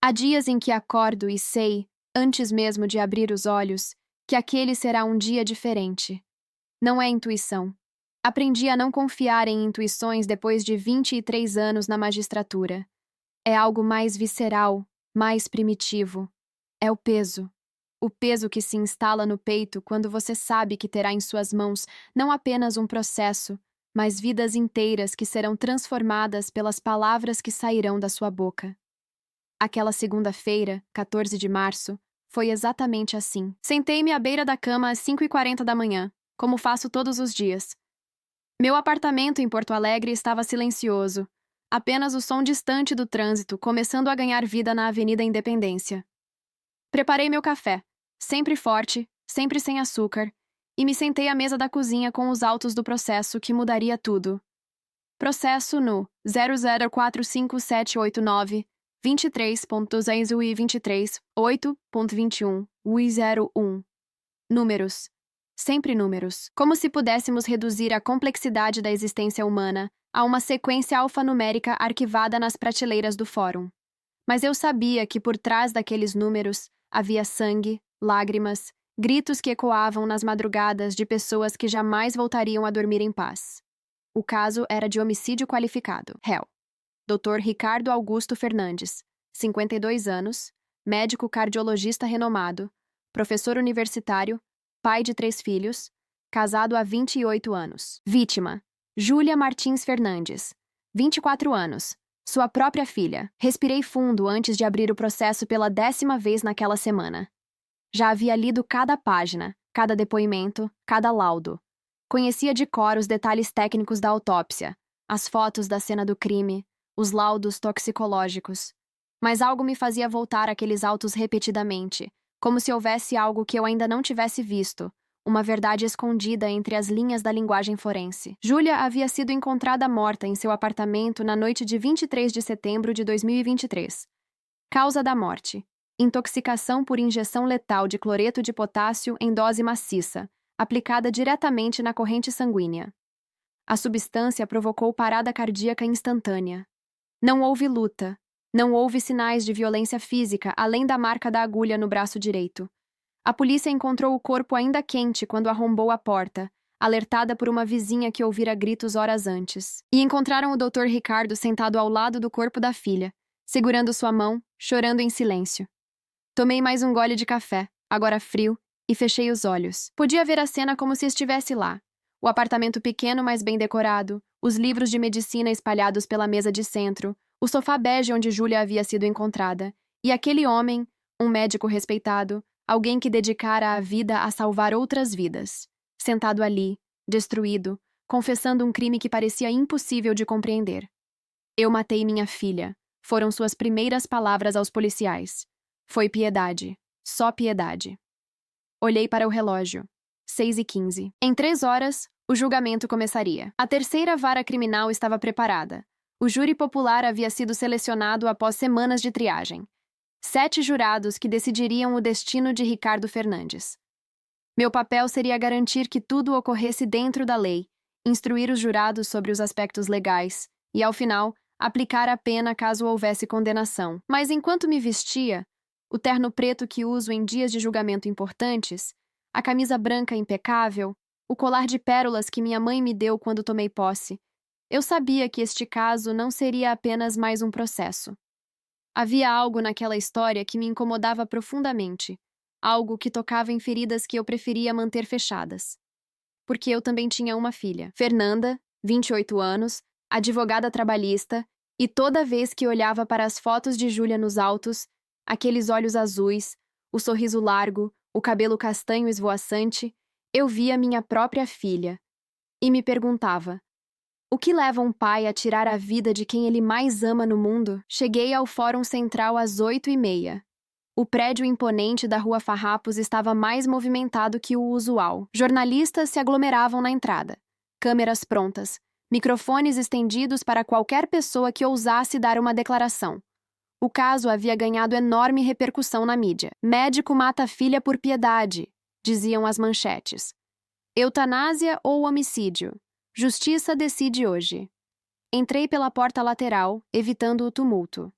Há dias em que acordo e sei, antes mesmo de abrir os olhos, que aquele será um dia diferente. Não é intuição. Aprendi a não confiar em intuições depois de 23 anos na magistratura. É algo mais visceral, mais primitivo. É o peso. O peso que se instala no peito quando você sabe que terá em suas mãos não apenas um processo, mas vidas inteiras que serão transformadas pelas palavras que sairão da sua boca. Aquela segunda-feira, 14 de março, foi exatamente assim. Sentei-me à beira da cama às 5h40 da manhã, como faço todos os dias. Meu apartamento em Porto Alegre estava silencioso. Apenas o som distante do trânsito começando a ganhar vida na Avenida Independência. Preparei meu café, sempre forte, sempre sem açúcar, e me sentei à mesa da cozinha com os autos do processo que mudaria tudo. Processo no 0045789 23.223 8.21 UI01. Números. Sempre números. Como se pudéssemos reduzir a complexidade da existência humana a uma sequência alfanumérica arquivada nas prateleiras do fórum. Mas eu sabia que por trás daqueles números havia sangue, lágrimas, gritos que ecoavam nas madrugadas de pessoas que jamais voltariam a dormir em paz. O caso era de homicídio qualificado. Réu. Dr. Ricardo Augusto Fernandes, 52 anos, médico cardiologista renomado, professor universitário, pai de 3 filhos, casado há 28 anos. Vítima: Júlia Martins Fernandes, 24 anos, sua própria filha. Respirei fundo antes de abrir o processo pela 10ª vez naquela semana. Já havia lido cada página, cada depoimento, cada laudo. Conhecia de cor os detalhes técnicos da autópsia, as fotos da cena do crime, os laudos toxicológicos. Mas algo me fazia voltar àqueles autos repetidamente, como se houvesse algo que eu ainda não tivesse visto, uma verdade escondida entre as linhas da linguagem forense. Júlia havia sido encontrada morta em seu apartamento na noite de 23 de setembro de 2023. Causa da morte: intoxicação por injeção letal de cloreto de potássio em dose maciça, aplicada diretamente na corrente sanguínea. A substância provocou parada cardíaca instantânea. Não houve luta. Não houve sinais de violência física além da marca da agulha no braço direito. A polícia encontrou o corpo ainda quente quando arrombou a porta, alertada por uma vizinha que ouvira gritos horas antes. E encontraram o Dr. Ricardo sentado ao lado do corpo da filha, segurando sua mão, chorando em silêncio. Tomei mais um gole de café, agora frio, e fechei os olhos. Podia ver a cena como se estivesse lá. O apartamento pequeno, mas bem decorado, os livros de medicina espalhados pela mesa de centro, o sofá bege onde Júlia havia sido encontrada, e aquele homem, um médico respeitado, alguém que dedicara a vida a salvar outras vidas, sentado ali, destruído, confessando um crime que parecia impossível de compreender. Eu matei minha filha, foram suas primeiras palavras aos policiais. Foi piedade, só piedade. Olhei para o relógio. 6h15. Em 3 horas, o julgamento começaria. A terceira vara criminal estava preparada. O júri popular havia sido selecionado após semanas de triagem. 7 jurados que decidiriam o destino de Ricardo Fernandes. Meu papel seria garantir que tudo ocorresse dentro da lei, instruir os jurados sobre os aspectos legais e, ao final, aplicar a pena caso houvesse condenação. Mas enquanto me vestia, o terno preto que uso em dias de julgamento importantes, a camisa branca impecável, o colar de pérolas que minha mãe me deu quando tomei posse, eu sabia que este caso não seria apenas mais um processo. Havia algo naquela história que me incomodava profundamente, algo que tocava em feridas que eu preferia manter fechadas. Porque eu também tinha uma filha, Fernanda, 28 anos, advogada trabalhista, e toda vez que olhava para as fotos de Júlia nos autos, aqueles olhos azuis, o sorriso largo, o cabelo castanho esvoaçante, eu via minha própria filha. E me perguntava: o que leva um pai a tirar a vida de quem ele mais ama no mundo? Cheguei ao Fórum Central às 8h30. O prédio imponente da Rua Farrapos estava mais movimentado que o usual. Jornalistas se aglomeravam na entrada. Câmeras prontas. Microfones estendidos para qualquer pessoa que ousasse dar uma declaração. O caso havia ganhado enorme repercussão na mídia. Médico mata filha por piedade, diziam as manchetes. Eutanásia ou homicídio? Justiça decide hoje. Entrei pela porta lateral, evitando o tumulto.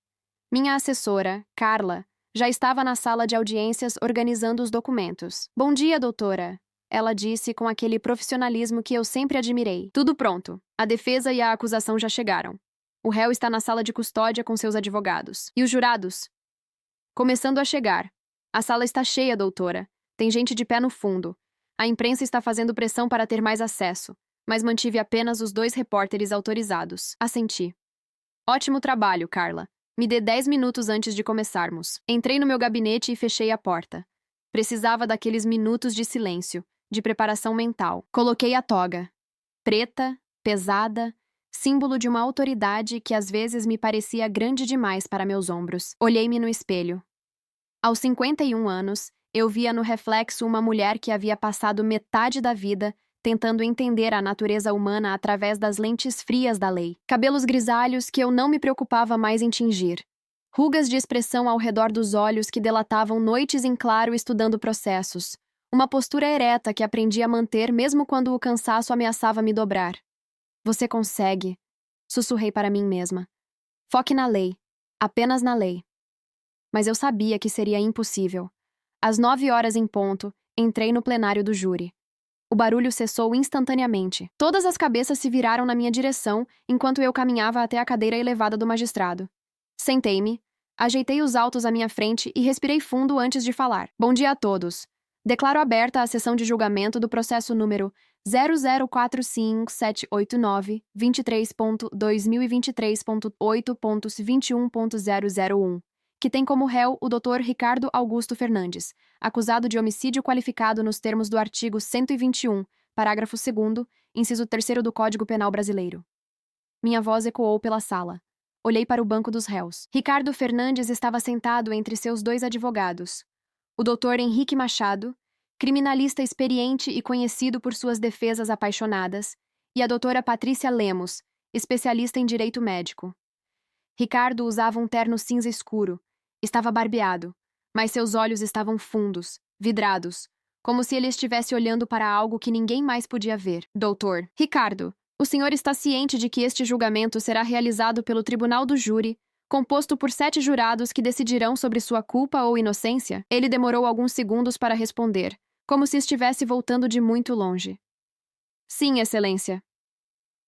Minha assessora, Carla, já estava na sala de audiências organizando os documentos. Bom dia, doutora, ela disse com aquele profissionalismo que eu sempre admirei. Tudo pronto. A defesa e a acusação já chegaram. O réu está na sala de custódia com seus advogados. E os jurados? Começando a chegar. A sala está cheia, doutora. Tem gente de pé no fundo. A imprensa está fazendo pressão para ter mais acesso, mas mantive apenas os 2 repórteres autorizados. Assenti. Ótimo trabalho, Carla. Me dê 10 minutos antes de começarmos. Entrei no meu gabinete e fechei a porta. Precisava daqueles minutos de silêncio, de preparação mental. Coloquei a toga. Preta, pesada, símbolo de uma autoridade que às vezes me parecia grande demais para meus ombros. Olhei-me no espelho. Aos 51 anos, eu via no reflexo uma mulher que havia passado metade da vida tentando entender a natureza humana através das lentes frias da lei. Cabelos grisalhos que eu não me preocupava mais em tingir. Rugas de expressão ao redor dos olhos que delatavam noites em claro estudando processos. Uma postura ereta que aprendi a manter mesmo quando o cansaço ameaçava me dobrar. Você consegue, sussurrei para mim mesma. Foque na lei, apenas na lei. Mas eu sabia que seria impossível. Às 9 horas em ponto, entrei no plenário do júri. O barulho cessou instantaneamente. Todas as cabeças se viraram na minha direção enquanto eu caminhava até a cadeira elevada do magistrado. Sentei-me, ajeitei os autos à minha frente e respirei fundo antes de falar. Bom dia a todos. Declaro aberta a sessão de julgamento do processo número 0045789-23.2023.8.21.001, que tem como réu o Dr. Ricardo Augusto Fernandes, acusado de homicídio qualificado nos termos do artigo 121, parágrafo 2º, inciso 3º do Código Penal Brasileiro. Minha voz ecoou pela sala. Olhei para o banco dos réus. Ricardo Fernandes estava sentado entre seus 2 advogados. O Dr. Henrique Machado, criminalista experiente e conhecido por suas defesas apaixonadas, e a doutora Patrícia Lemos, especialista em direito médico. Ricardo usava um terno cinza escuro. Estava barbeado, mas seus olhos estavam fundos, vidrados, como se ele estivesse olhando para algo que ninguém mais podia ver. Doutor, Ricardo, o senhor está ciente de que este julgamento será realizado pelo Tribunal do Júri, composto por 7 jurados que decidirão sobre sua culpa ou inocência? Ele demorou alguns segundos para responder, como se estivesse voltando de muito longe. Sim, Excelência.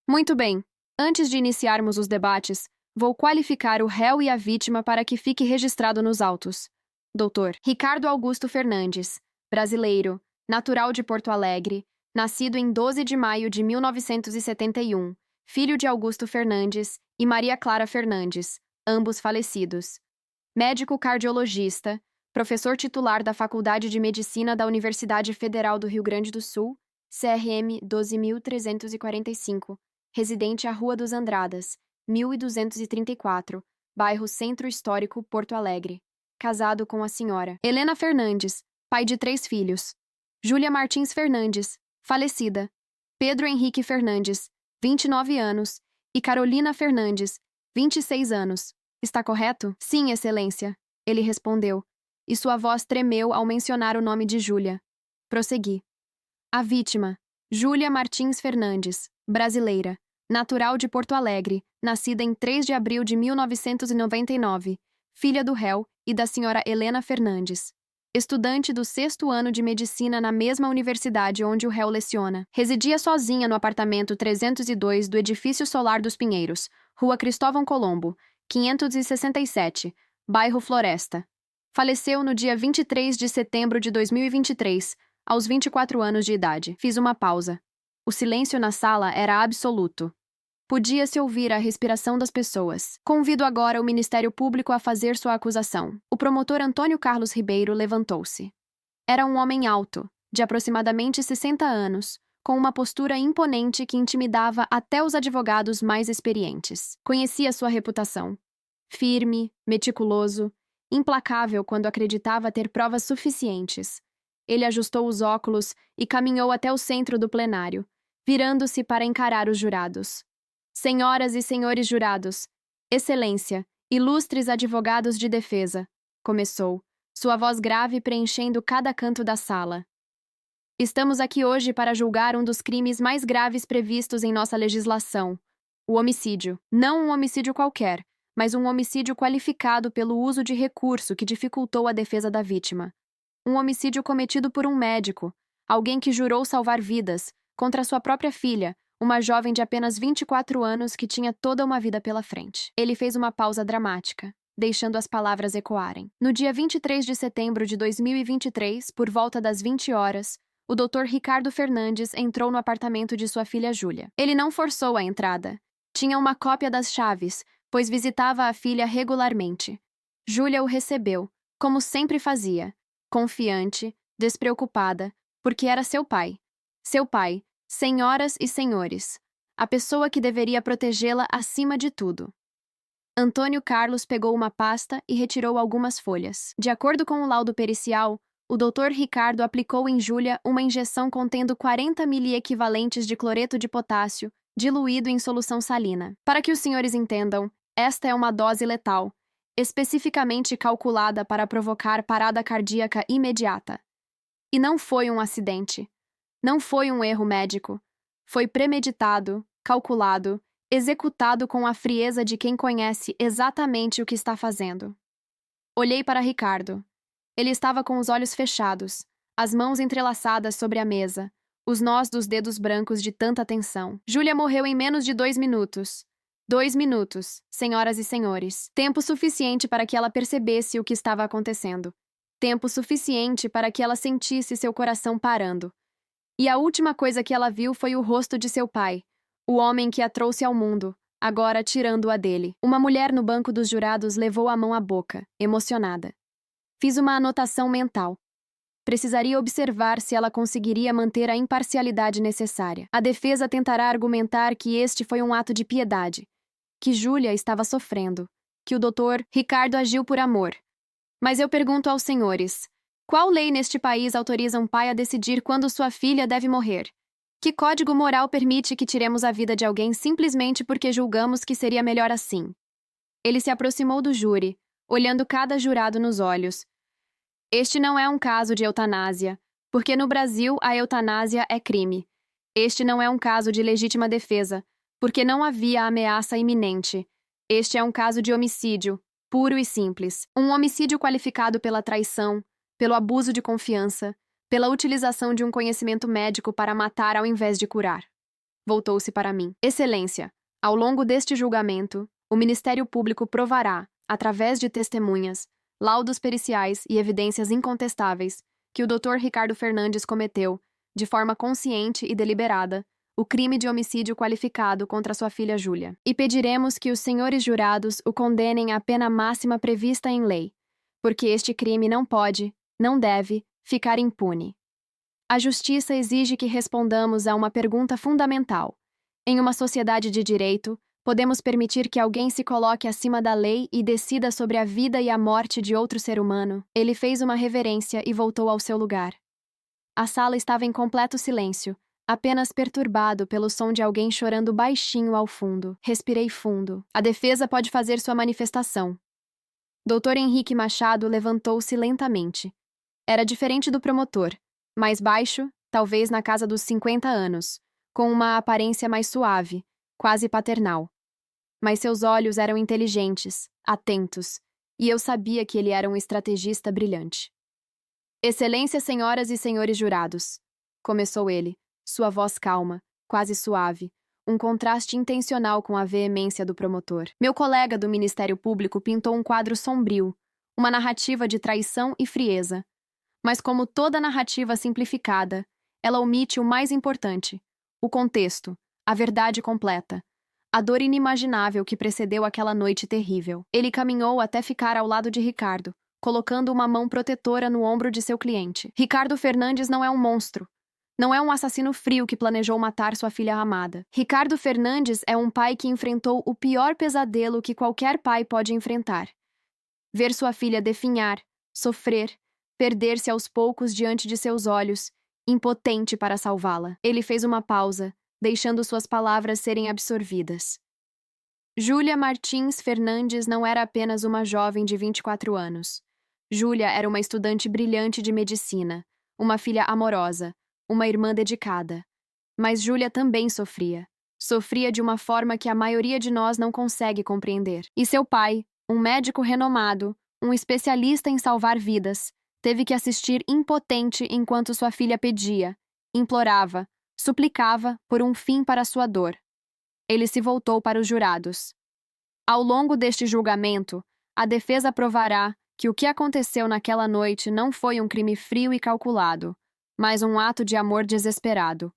Muito bem. Antes de iniciarmos os debates, vou qualificar o réu e a vítima para que fique registrado nos autos. Doutor Ricardo Augusto Fernandes, brasileiro, natural de Porto Alegre, nascido em 12 de maio de 1971, filho de Augusto Fernandes e Maria Clara Fernandes, ambos falecidos. Médico cardiologista, professor titular da Faculdade de Medicina da Universidade Federal do Rio Grande do Sul, CRM 12.345, residente à Rua dos Andradas, 1234, bairro Centro Histórico, Porto Alegre. Casado com a senhora Helena Fernandes, pai de 3 filhos. Júlia Martins Fernandes, falecida. Pedro Henrique Fernandes, 29 anos. E Carolina Fernandes, 26 anos. Está correto? Sim, Excelência, ele respondeu, e sua voz tremeu ao mencionar o nome de Júlia. Prossegui. A vítima, Júlia Martins Fernandes, brasileira, natural de Porto Alegre, nascida em 3 de abril de 1999, filha do réu e da senhora Helena Fernandes. Estudante do 6º ano de medicina na mesma universidade onde o réu leciona. Residia sozinha no apartamento 302 do Edifício Solar dos Pinheiros, Rua Cristóvão Colombo, 567, bairro Floresta. Faleceu no dia 23 de setembro de 2023, aos 24 anos de idade. Fiz uma pausa. O silêncio na sala era absoluto. Podia-se ouvir a respiração das pessoas. Convido agora o Ministério Público a fazer sua acusação. O promotor Antônio Carlos Ribeiro levantou-se. Era um homem alto, de aproximadamente 60 anos, com uma postura imponente que intimidava até os advogados mais experientes. Conhecia sua reputação. Firme, meticuloso, implacável quando acreditava ter provas suficientes. Ele ajustou os óculos e caminhou até o centro do plenário, virando-se para encarar os jurados. Senhoras e senhores jurados, Excelência, ilustres advogados de defesa, começou, sua voz grave preenchendo cada canto da sala. Estamos aqui hoje para julgar um dos crimes mais graves previstos em nossa legislação, o homicídio. Não um homicídio qualquer, mas um homicídio qualificado pelo uso de recurso que dificultou a defesa da vítima. Um homicídio cometido por um médico, alguém que jurou salvar vidas, contra sua própria filha, uma jovem de apenas 24 anos que tinha toda uma vida pela frente. Ele fez uma pausa dramática, deixando as palavras ecoarem. No dia 23 de setembro de 2023, por volta das 20 horas, o Dr. Ricardo Fernandes entrou no apartamento de sua filha Júlia. Ele não forçou a entrada. Tinha uma cópia das chaves, pois visitava a filha regularmente. Júlia o recebeu, como sempre fazia, confiante, despreocupada, porque era seu pai. Seu pai, senhoras e senhores, a pessoa que deveria protegê-la acima de tudo. Antônio Carlos pegou uma pasta e retirou algumas folhas. De acordo com o laudo pericial, o Dr. Ricardo aplicou em Júlia uma injeção contendo 40 miliequivalentes de cloreto de potássio, diluído em solução salina. Para que os senhores entendam, esta é uma dose letal, especificamente calculada para provocar parada cardíaca imediata. E não foi um acidente. Não foi um erro médico. Foi premeditado, calculado, executado com a frieza de quem conhece exatamente o que está fazendo. Olhei para Ricardo. Ele estava com os olhos fechados, as mãos entrelaçadas sobre a mesa, os nós dos dedos brancos de tanta tensão. Júlia morreu em menos de 2 minutos. 2 minutos, senhoras e senhores. Tempo suficiente para que ela percebesse o que estava acontecendo. Tempo suficiente para que ela sentisse seu coração parando. E a última coisa que ela viu foi o rosto de seu pai, o homem que a trouxe ao mundo, agora tirando-a dele. Uma mulher no banco dos jurados levou a mão à boca, emocionada. Fiz uma anotação mental. Precisaria observar se ela conseguiria manter a imparcialidade necessária. A defesa tentará argumentar que este foi um ato de piedade, que Júlia estava sofrendo, que o Dr. Ricardo agiu por amor. Mas eu pergunto aos senhores, qual lei neste país autoriza um pai a decidir quando sua filha deve morrer? Que código moral permite que tiremos a vida de alguém simplesmente porque julgamos que seria melhor assim? Ele se aproximou do júri, olhando cada jurado nos olhos. Este não é um caso de eutanásia, porque no Brasil a eutanásia é crime. Este não é um caso de legítima defesa, porque não havia ameaça iminente. Este é um caso de homicídio, puro e simples. Um homicídio qualificado pela traição, pelo abuso de confiança, pela utilização de um conhecimento médico para matar ao invés de curar. Voltou-se para mim. Excelência, ao longo deste julgamento, o Ministério Público provará, através de testemunhas, laudos periciais e evidências incontestáveis, que o Dr. Ricardo Fernandes cometeu, de forma consciente e deliberada, o crime de homicídio qualificado contra sua filha Júlia. E pediremos que os senhores jurados o condenem à pena máxima prevista em lei, porque este crime não pode, não deve, ficar impune. A justiça exige que respondamos a uma pergunta fundamental. Em uma sociedade de direito, podemos permitir que alguém se coloque acima da lei e decida sobre a vida e a morte de outro ser humano? Ele fez uma reverência e voltou ao seu lugar. A sala estava em completo silêncio, apenas perturbado pelo som de alguém chorando baixinho ao fundo. Respirei fundo. A defesa pode fazer sua manifestação. Dr. Henrique Machado levantou-se lentamente. Era diferente do promotor, mais baixo, talvez na casa dos 50 anos, com uma aparência mais suave, quase paternal. Mas seus olhos eram inteligentes, atentos, e eu sabia que ele era um estrategista brilhante. Excelências, senhoras e senhores jurados, começou ele, sua voz calma, quase suave, um contraste intencional com a veemência do promotor. Meu colega do Ministério Público pintou um quadro sombrio, uma narrativa de traição e frieza. Mas como toda narrativa simplificada, ela omite o mais importante, o contexto, a verdade completa, a dor inimaginável que precedeu aquela noite terrível. Ele caminhou até ficar ao lado de Ricardo, colocando uma mão protetora no ombro de seu cliente. Ricardo Fernandes não é um monstro. Não é um assassino frio que planejou matar sua filha amada. Ricardo Fernandes é um pai que enfrentou o pior pesadelo que qualquer pai pode enfrentar. Ver sua filha definhar, sofrer, perder-se aos poucos diante de seus olhos, impotente para salvá-la. Ele fez uma pausa, deixando suas palavras serem absorvidas. Júlia Martins Fernandes não era apenas uma jovem de 24 anos. Júlia era uma estudante brilhante de medicina, uma filha amorosa, uma irmã dedicada. Mas Júlia também sofria. sofria de uma forma que a maioria de nós não consegue compreender. E seu pai, um médico renomado, um especialista em salvar vidas, teve que assistir impotente enquanto sua filha pedia, implorava, suplicava por um fim para sua dor. Ele se voltou para os jurados. Ao longo deste julgamento, a defesa provará que o que aconteceu naquela noite não foi um crime frio e calculado, mas um ato de amor desesperado.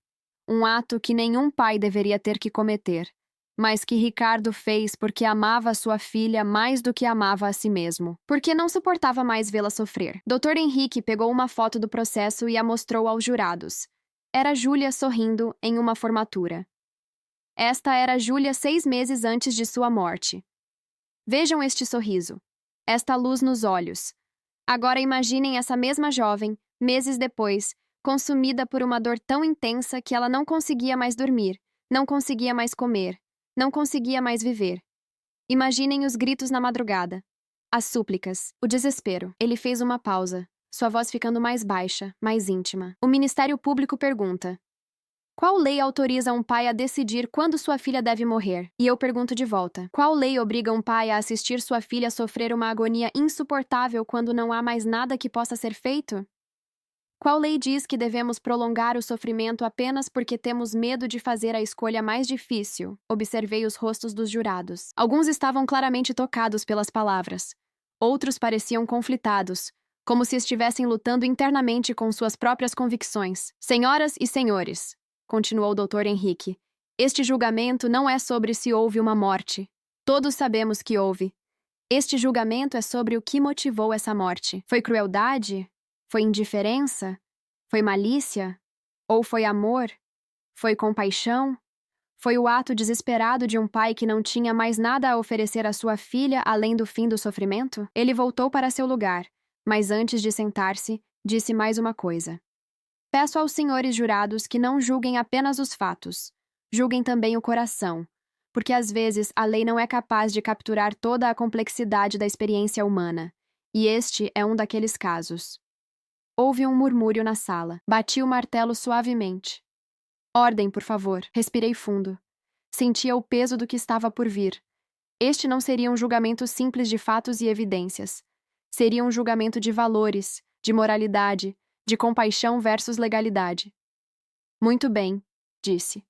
Um ato que nenhum pai deveria ter que cometer, mas que Ricardo fez porque amava sua filha mais do que amava a si mesmo. Porque não suportava mais vê-la sofrer. Dr. Henrique pegou uma foto do processo e a mostrou aos jurados. Era Júlia sorrindo em uma formatura. Esta era Júlia 6 meses antes de sua morte. Vejam este sorriso, esta luz nos olhos. Agora imaginem essa mesma jovem, meses depois, consumida por uma dor tão intensa que ela não conseguia mais dormir, não conseguia mais comer, não conseguia mais viver. Imaginem os gritos na madrugada, as súplicas, o desespero. Ele fez uma pausa, sua voz ficando mais baixa, mais íntima. O Ministério Público pergunta: qual lei autoriza um pai a decidir quando sua filha deve morrer? E eu pergunto de volta: qual lei obriga um pai a assistir sua filha sofrer uma agonia insuportável quando não há mais nada que possa ser feito? Qual lei diz que devemos prolongar o sofrimento apenas porque temos medo de fazer a escolha mais difícil? Observei os rostos dos jurados. Alguns estavam claramente tocados pelas palavras. Outros pareciam conflitados, como se estivessem lutando internamente com suas próprias convicções. Senhoras e senhores, continuou o Dr. Henrique, este julgamento não é sobre se houve uma morte. Todos sabemos que houve. Este julgamento é sobre o que motivou essa morte. Foi crueldade? Foi indiferença? Foi malícia? Ou foi amor? Foi compaixão? Foi o ato desesperado de um pai que não tinha mais nada a oferecer à sua filha além do fim do sofrimento? Ele voltou para seu lugar, mas antes de sentar-se, disse mais uma coisa. Peço aos senhores jurados que não julguem apenas os fatos, julguem também o coração, porque às vezes a lei não é capaz de capturar toda a complexidade da experiência humana, e este é um daqueles casos. Houve um murmúrio na sala. Bati o martelo suavemente. Ordem, por favor. Respirei fundo. Sentia o peso do que estava por vir. Este não seria um julgamento simples de fatos e evidências. Seria um julgamento de valores, de moralidade, de compaixão versus legalidade. Muito bem, disse.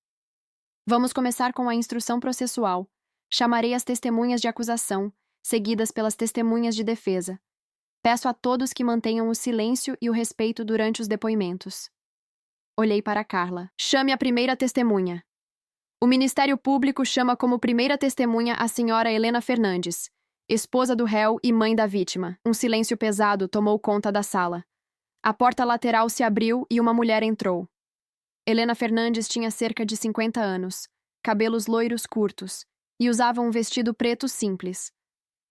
Vamos começar com a instrução processual. Chamarei as testemunhas de acusação, seguidas pelas testemunhas de defesa. Peço a todos que mantenham o silêncio e o respeito durante os depoimentos. Olhei para Carla. Chame a primeira testemunha. O Ministério Público chama como primeira testemunha a senhora Helena Fernandes, esposa do réu e mãe da vítima. Um silêncio pesado tomou conta da sala. A porta lateral se abriu e uma mulher entrou. Helena Fernandes tinha cerca de 50 anos, cabelos loiros curtos, e usava um vestido preto simples.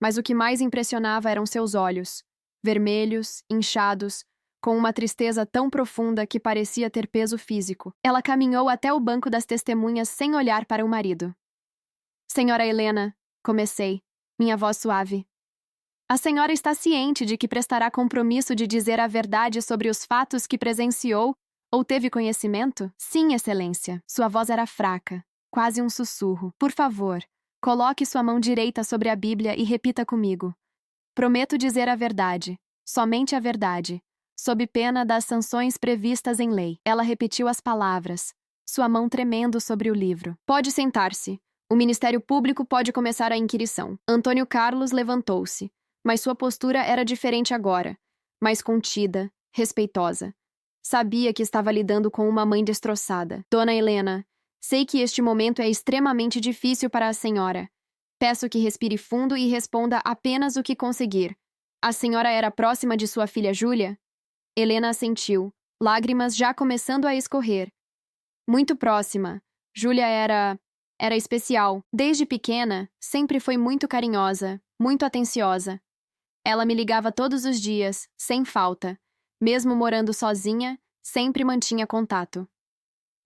Mas o que mais impressionava eram seus olhos, vermelhos, inchados, com uma tristeza tão profunda que parecia ter peso físico. Ela caminhou até o banco das testemunhas sem olhar para o marido. Senhora Helena, comecei, minha voz suave. A senhora está ciente de que prestará compromisso de dizer a verdade sobre os fatos que presenciou ou teve conhecimento? Sim, Excelência. Sua voz era fraca, quase um sussurro. Por favor, coloque sua mão direita sobre a Bíblia e repita comigo. Prometo dizer a verdade, somente a verdade, sob pena das sanções previstas em lei. Ela repetiu as palavras, sua mão tremendo sobre o livro. Pode sentar-se. O Ministério Público pode começar a inquirição. Antônio Carlos levantou-se, mas sua postura era diferente agora, mais contida, respeitosa. Sabia que estava lidando com uma mãe destroçada. Dona Helena, sei que este momento é extremamente difícil para a senhora. Peço que respire fundo e responda apenas o que conseguir. A senhora era próxima de sua filha Júlia? Helena assentiu, lágrimas já começando a escorrer. Muito próxima. Júlia era especial. Desde pequena, sempre foi muito carinhosa, muito atenciosa. Ela me ligava todos os dias, sem falta. Mesmo morando sozinha, sempre mantinha contato.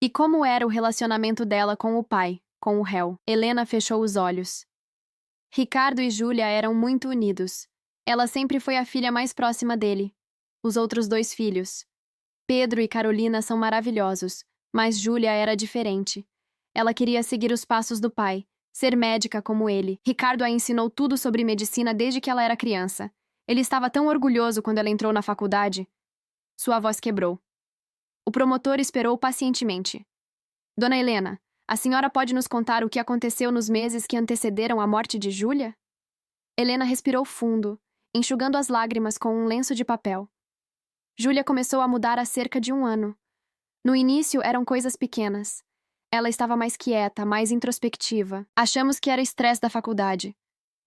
E como era o relacionamento dela com o pai, com o réu? Helena fechou os olhos. Ricardo e Júlia eram muito unidos. Ela sempre foi a filha mais próxima dele. Os outros 2 filhos. Pedro e Carolina são maravilhosos, mas Júlia era diferente. Ela queria seguir os passos do pai, ser médica como ele. Ricardo a ensinou tudo sobre medicina desde que ela era criança. Ele estava tão orgulhoso quando ela entrou na faculdade. Sua voz quebrou. O promotor esperou pacientemente. Dona Helena, a senhora pode nos contar o que aconteceu nos meses que antecederam a morte de Júlia? Helena respirou fundo, enxugando as lágrimas com um lenço de papel. Júlia começou a mudar há cerca de 1 ano. No início eram coisas pequenas. Ela estava mais quieta, mais introspectiva. Achamos que era estresse da faculdade.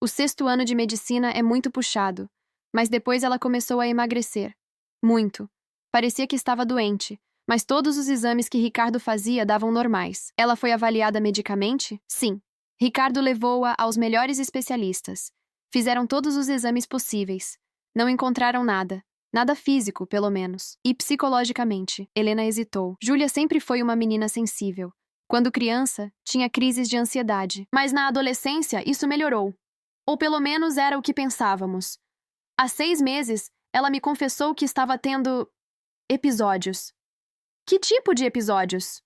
O 6º ano de medicina é muito puxado, mas depois ela começou a emagrecer. Muito. Parecia que estava doente, mas todos os exames que Ricardo fazia davam normais. Ela foi avaliada medicamente? Sim. Ricardo levou-a aos melhores especialistas. Fizeram todos os exames possíveis. Não encontraram nada. Nada físico, pelo menos. E psicologicamente. Helena hesitou. Júlia sempre foi uma menina sensível. Quando criança, tinha crises de ansiedade. Mas na adolescência, isso melhorou. Ou pelo menos era o que pensávamos. Há 6 meses, ela me confessou que estava tendo episódios. Que tipo de episódios?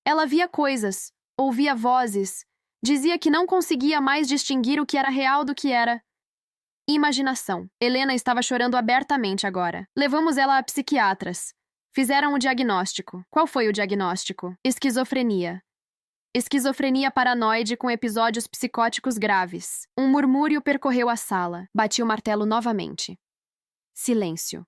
Ela via coisas, ouvia vozes, dizia que não conseguia mais distinguir o que era real do que era imaginação. Helena estava chorando abertamente agora. Levamos ela a psiquiatras. Fizeram o diagnóstico. Qual foi o diagnóstico? Esquizofrenia. Esquizofrenia paranoide com episódios psicóticos graves. Um murmúrio percorreu a sala. Bati o martelo novamente. Silêncio.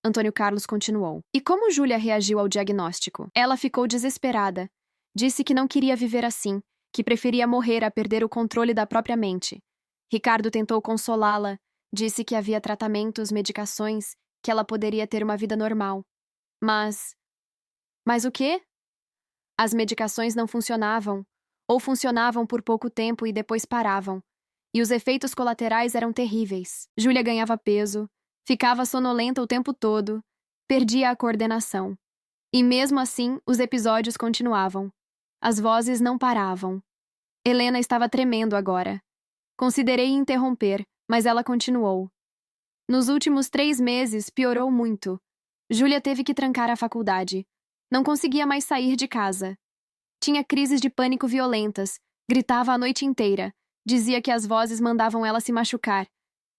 Antônio Carlos continuou. E como Júlia reagiu ao diagnóstico? Ela ficou desesperada. Disse que não queria viver assim, que preferia morrer a perder o controle da própria mente. Ricardo tentou consolá-la, disse que havia tratamentos, medicações, que ela poderia ter uma vida normal. Mas o quê? As medicações não funcionavam, ou funcionavam por pouco tempo e depois paravam. E os efeitos colaterais eram terríveis. Júlia ganhava peso, ficava sonolenta o tempo todo, perdia a coordenação. E mesmo assim, os episódios continuavam. As vozes não paravam. Helena estava tremendo agora. Considerei interromper, mas ela continuou. Nos últimos 3 meses, piorou muito. Júlia teve que trancar a faculdade. Não conseguia mais sair de casa. Tinha crises de pânico violentas, gritava a noite inteira, dizia que as vozes mandavam ela se machucar.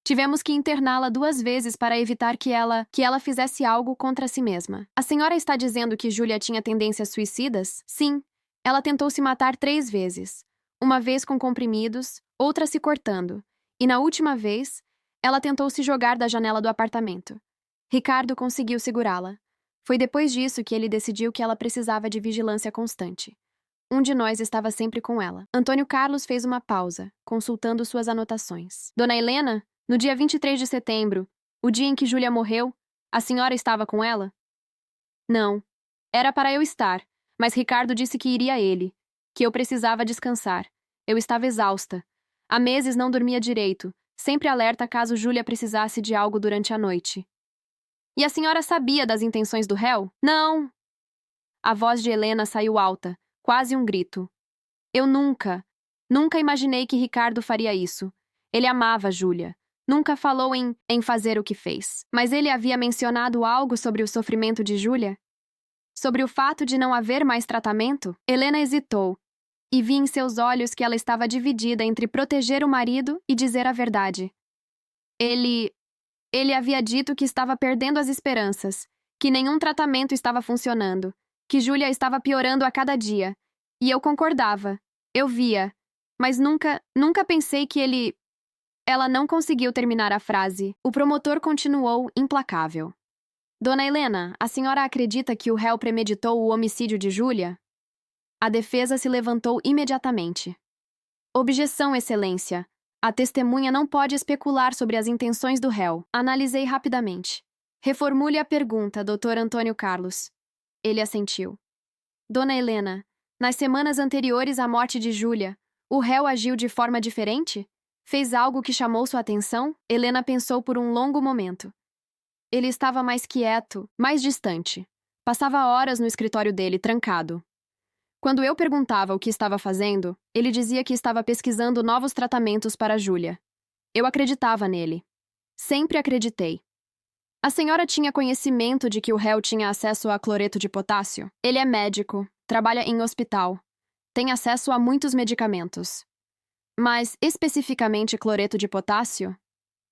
Tivemos que interná-la 2 vezes para evitar que ela fizesse algo contra si mesma. A senhora está dizendo que Júlia tinha tendências suicidas? Sim. Ela tentou se matar 3 vezes. Uma vez com comprimidos, outra se cortando. E na última vez, ela tentou se jogar da janela do apartamento. Ricardo conseguiu segurá-la. Foi depois disso que ele decidiu que ela precisava de vigilância constante. Um de nós estava sempre com ela. Antônio Carlos fez uma pausa, consultando suas anotações. Dona Helena, no dia 23 de setembro, o dia em que Júlia morreu, a senhora estava com ela? Não. Era para eu estar, mas Ricardo disse que iria ele, que eu precisava descansar. Eu estava exausta. Há meses não dormia direito, sempre alerta caso Júlia precisasse de algo durante a noite. E a senhora sabia das intenções do réu? Não! A voz de Helena saiu alta, quase um grito. Eu nunca imaginei que Ricardo faria isso. Ele amava Júlia. Nunca falou em fazer o que fez. Mas ele havia mencionado algo sobre o sofrimento de Júlia? Sobre o fato de não haver mais tratamento? Helena hesitou, e vi em seus olhos que ela estava dividida entre proteger o marido e dizer a verdade. Ele havia dito que estava perdendo as esperanças, que nenhum tratamento estava funcionando, que Júlia estava piorando a cada dia. E eu concordava. Eu via. Mas nunca pensei que ele... Ela não conseguiu terminar a frase. O promotor continuou implacável. Dona Helena, a senhora acredita que o réu premeditou o homicídio de Júlia? A defesa se levantou imediatamente. Objeção, Excelência. A testemunha não pode especular sobre as intenções do réu. Analisei rapidamente. Reformule a pergunta, Dr. Antônio Carlos. Ele assentiu. Dona Helena, nas semanas anteriores à morte de Júlia, o réu agiu de forma diferente? Fez algo que chamou sua atenção? Helena pensou por um longo momento. Ele estava mais quieto, mais distante. Passava horas no escritório dele, trancado. Quando eu perguntava o que estava fazendo, ele dizia que estava pesquisando novos tratamentos para Júlia. Eu acreditava nele. Sempre acreditei. A senhora tinha conhecimento de que o réu tinha acesso a cloreto de potássio? Ele é médico, trabalha em hospital. tem acesso a muitos medicamentos. Mas, especificamente cloreto de potássio?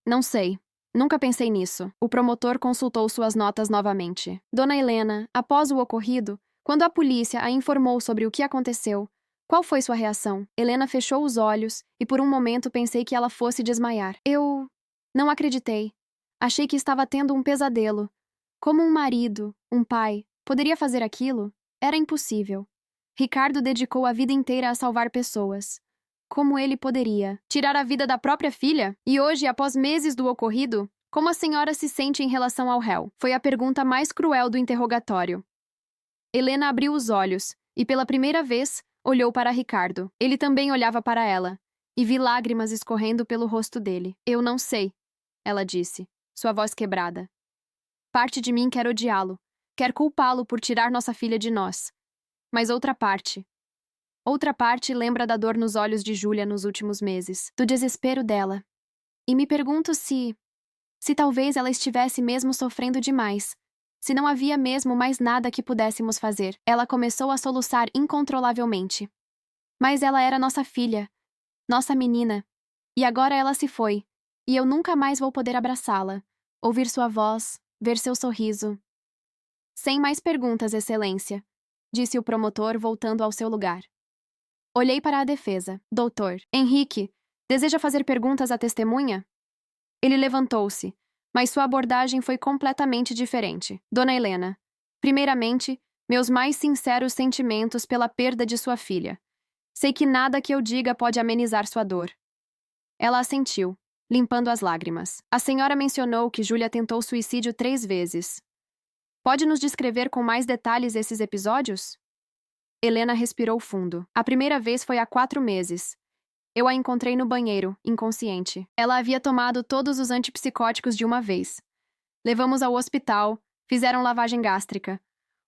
Não sei. Nunca pensei nisso. O promotor consultou suas notas novamente. Dona Helena, após o ocorrido, quando a polícia a informou sobre o que aconteceu, qual foi sua reação? Helena fechou os olhos e por um momento pensei que ela fosse desmaiar. Eu não acreditei. Achei que estava tendo um pesadelo. Como um marido, um pai, poderia fazer aquilo? Era impossível. Ricardo dedicou a vida inteira a salvar pessoas. Como ele poderia? Tirar a vida da própria filha? E hoje, após meses do ocorrido, como a senhora se sente em relação ao réu? Foi a pergunta mais cruel do interrogatório. Helena abriu os olhos e, pela primeira vez, olhou para Ricardo. Ele também olhava para ela, e vi lágrimas escorrendo pelo rosto dele. Eu não sei, ela disse, sua voz quebrada. Parte de mim quer odiá-lo, quer culpá-lo por tirar nossa filha de nós. Mas outra parte lembra da dor nos olhos de Júlia nos últimos meses, do desespero dela. E me pergunto se talvez ela estivesse mesmo sofrendo demais, se não havia mesmo mais nada que pudéssemos fazer. Ela começou a soluçar incontrolavelmente. Mas ela era nossa filha, nossa menina, e agora ela se foi, e eu nunca mais vou poder abraçá-la, ouvir sua voz, ver seu sorriso. Sem mais perguntas, Excelência, disse o promotor voltando ao seu lugar. Olhei para a defesa. Doutor, Henrique, deseja fazer perguntas à testemunha? Ele levantou-se, mas sua abordagem foi completamente diferente. Dona Helena, primeiramente, meus mais sinceros sentimentos pela perda de sua filha. Sei que nada que eu diga pode amenizar sua dor. Ela assentiu, limpando as lágrimas. A senhora mencionou que Júlia tentou suicídio 3 vezes. Pode nos descrever com mais detalhes esses episódios? Helena respirou fundo. A primeira vez foi há 4 meses. Eu a encontrei no banheiro, inconsciente. Ela havia tomado todos os antipsicóticos de uma vez. Levamos ao hospital, fizeram lavagem gástrica.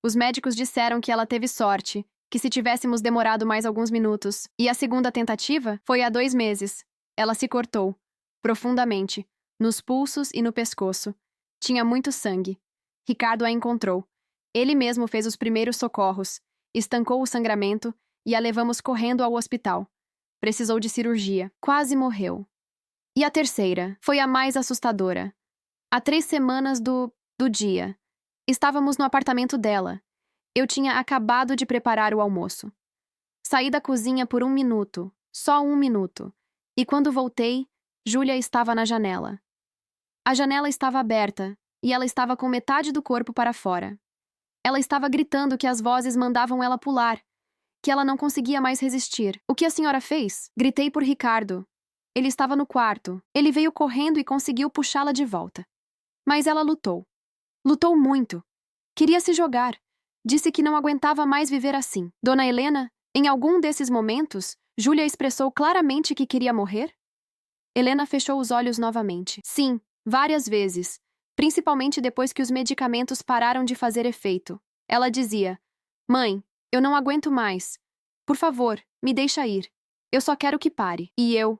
Os médicos disseram que ela teve sorte, que se tivéssemos demorado mais alguns minutos. E a segunda tentativa foi há 2 meses. Ela se cortou, profundamente, nos pulsos e no pescoço. Tinha muito sangue. Ricardo a encontrou. Ele mesmo fez os primeiros socorros, estancou o sangramento e a levamos correndo ao hospital. Precisou de cirurgia. Quase morreu. E a terceira foi a mais assustadora. Há 3 semanas do dia. Estávamos no apartamento dela. Eu tinha acabado de preparar o almoço. Saí da cozinha por 1 minuto, só 1 minuto. E quando voltei, Júlia estava na janela. A janela estava aberta e ela estava com metade do corpo para fora. Ela estava gritando que as vozes mandavam ela pular, que ela não conseguia mais resistir. O que a senhora fez? Gritei por Ricardo. Ele estava no quarto. Ele veio correndo e conseguiu puxá-la de volta. Mas ela lutou. Lutou muito. Queria se jogar. Disse que não aguentava mais viver assim. Dona Helena, em algum desses momentos, Júlia expressou claramente que queria morrer? Helena fechou os olhos novamente. Sim, várias vezes. Principalmente depois que os medicamentos pararam de fazer efeito. Ela dizia: Mãe, eu não aguento mais. Por favor, me deixa ir. Eu só quero que pare. E eu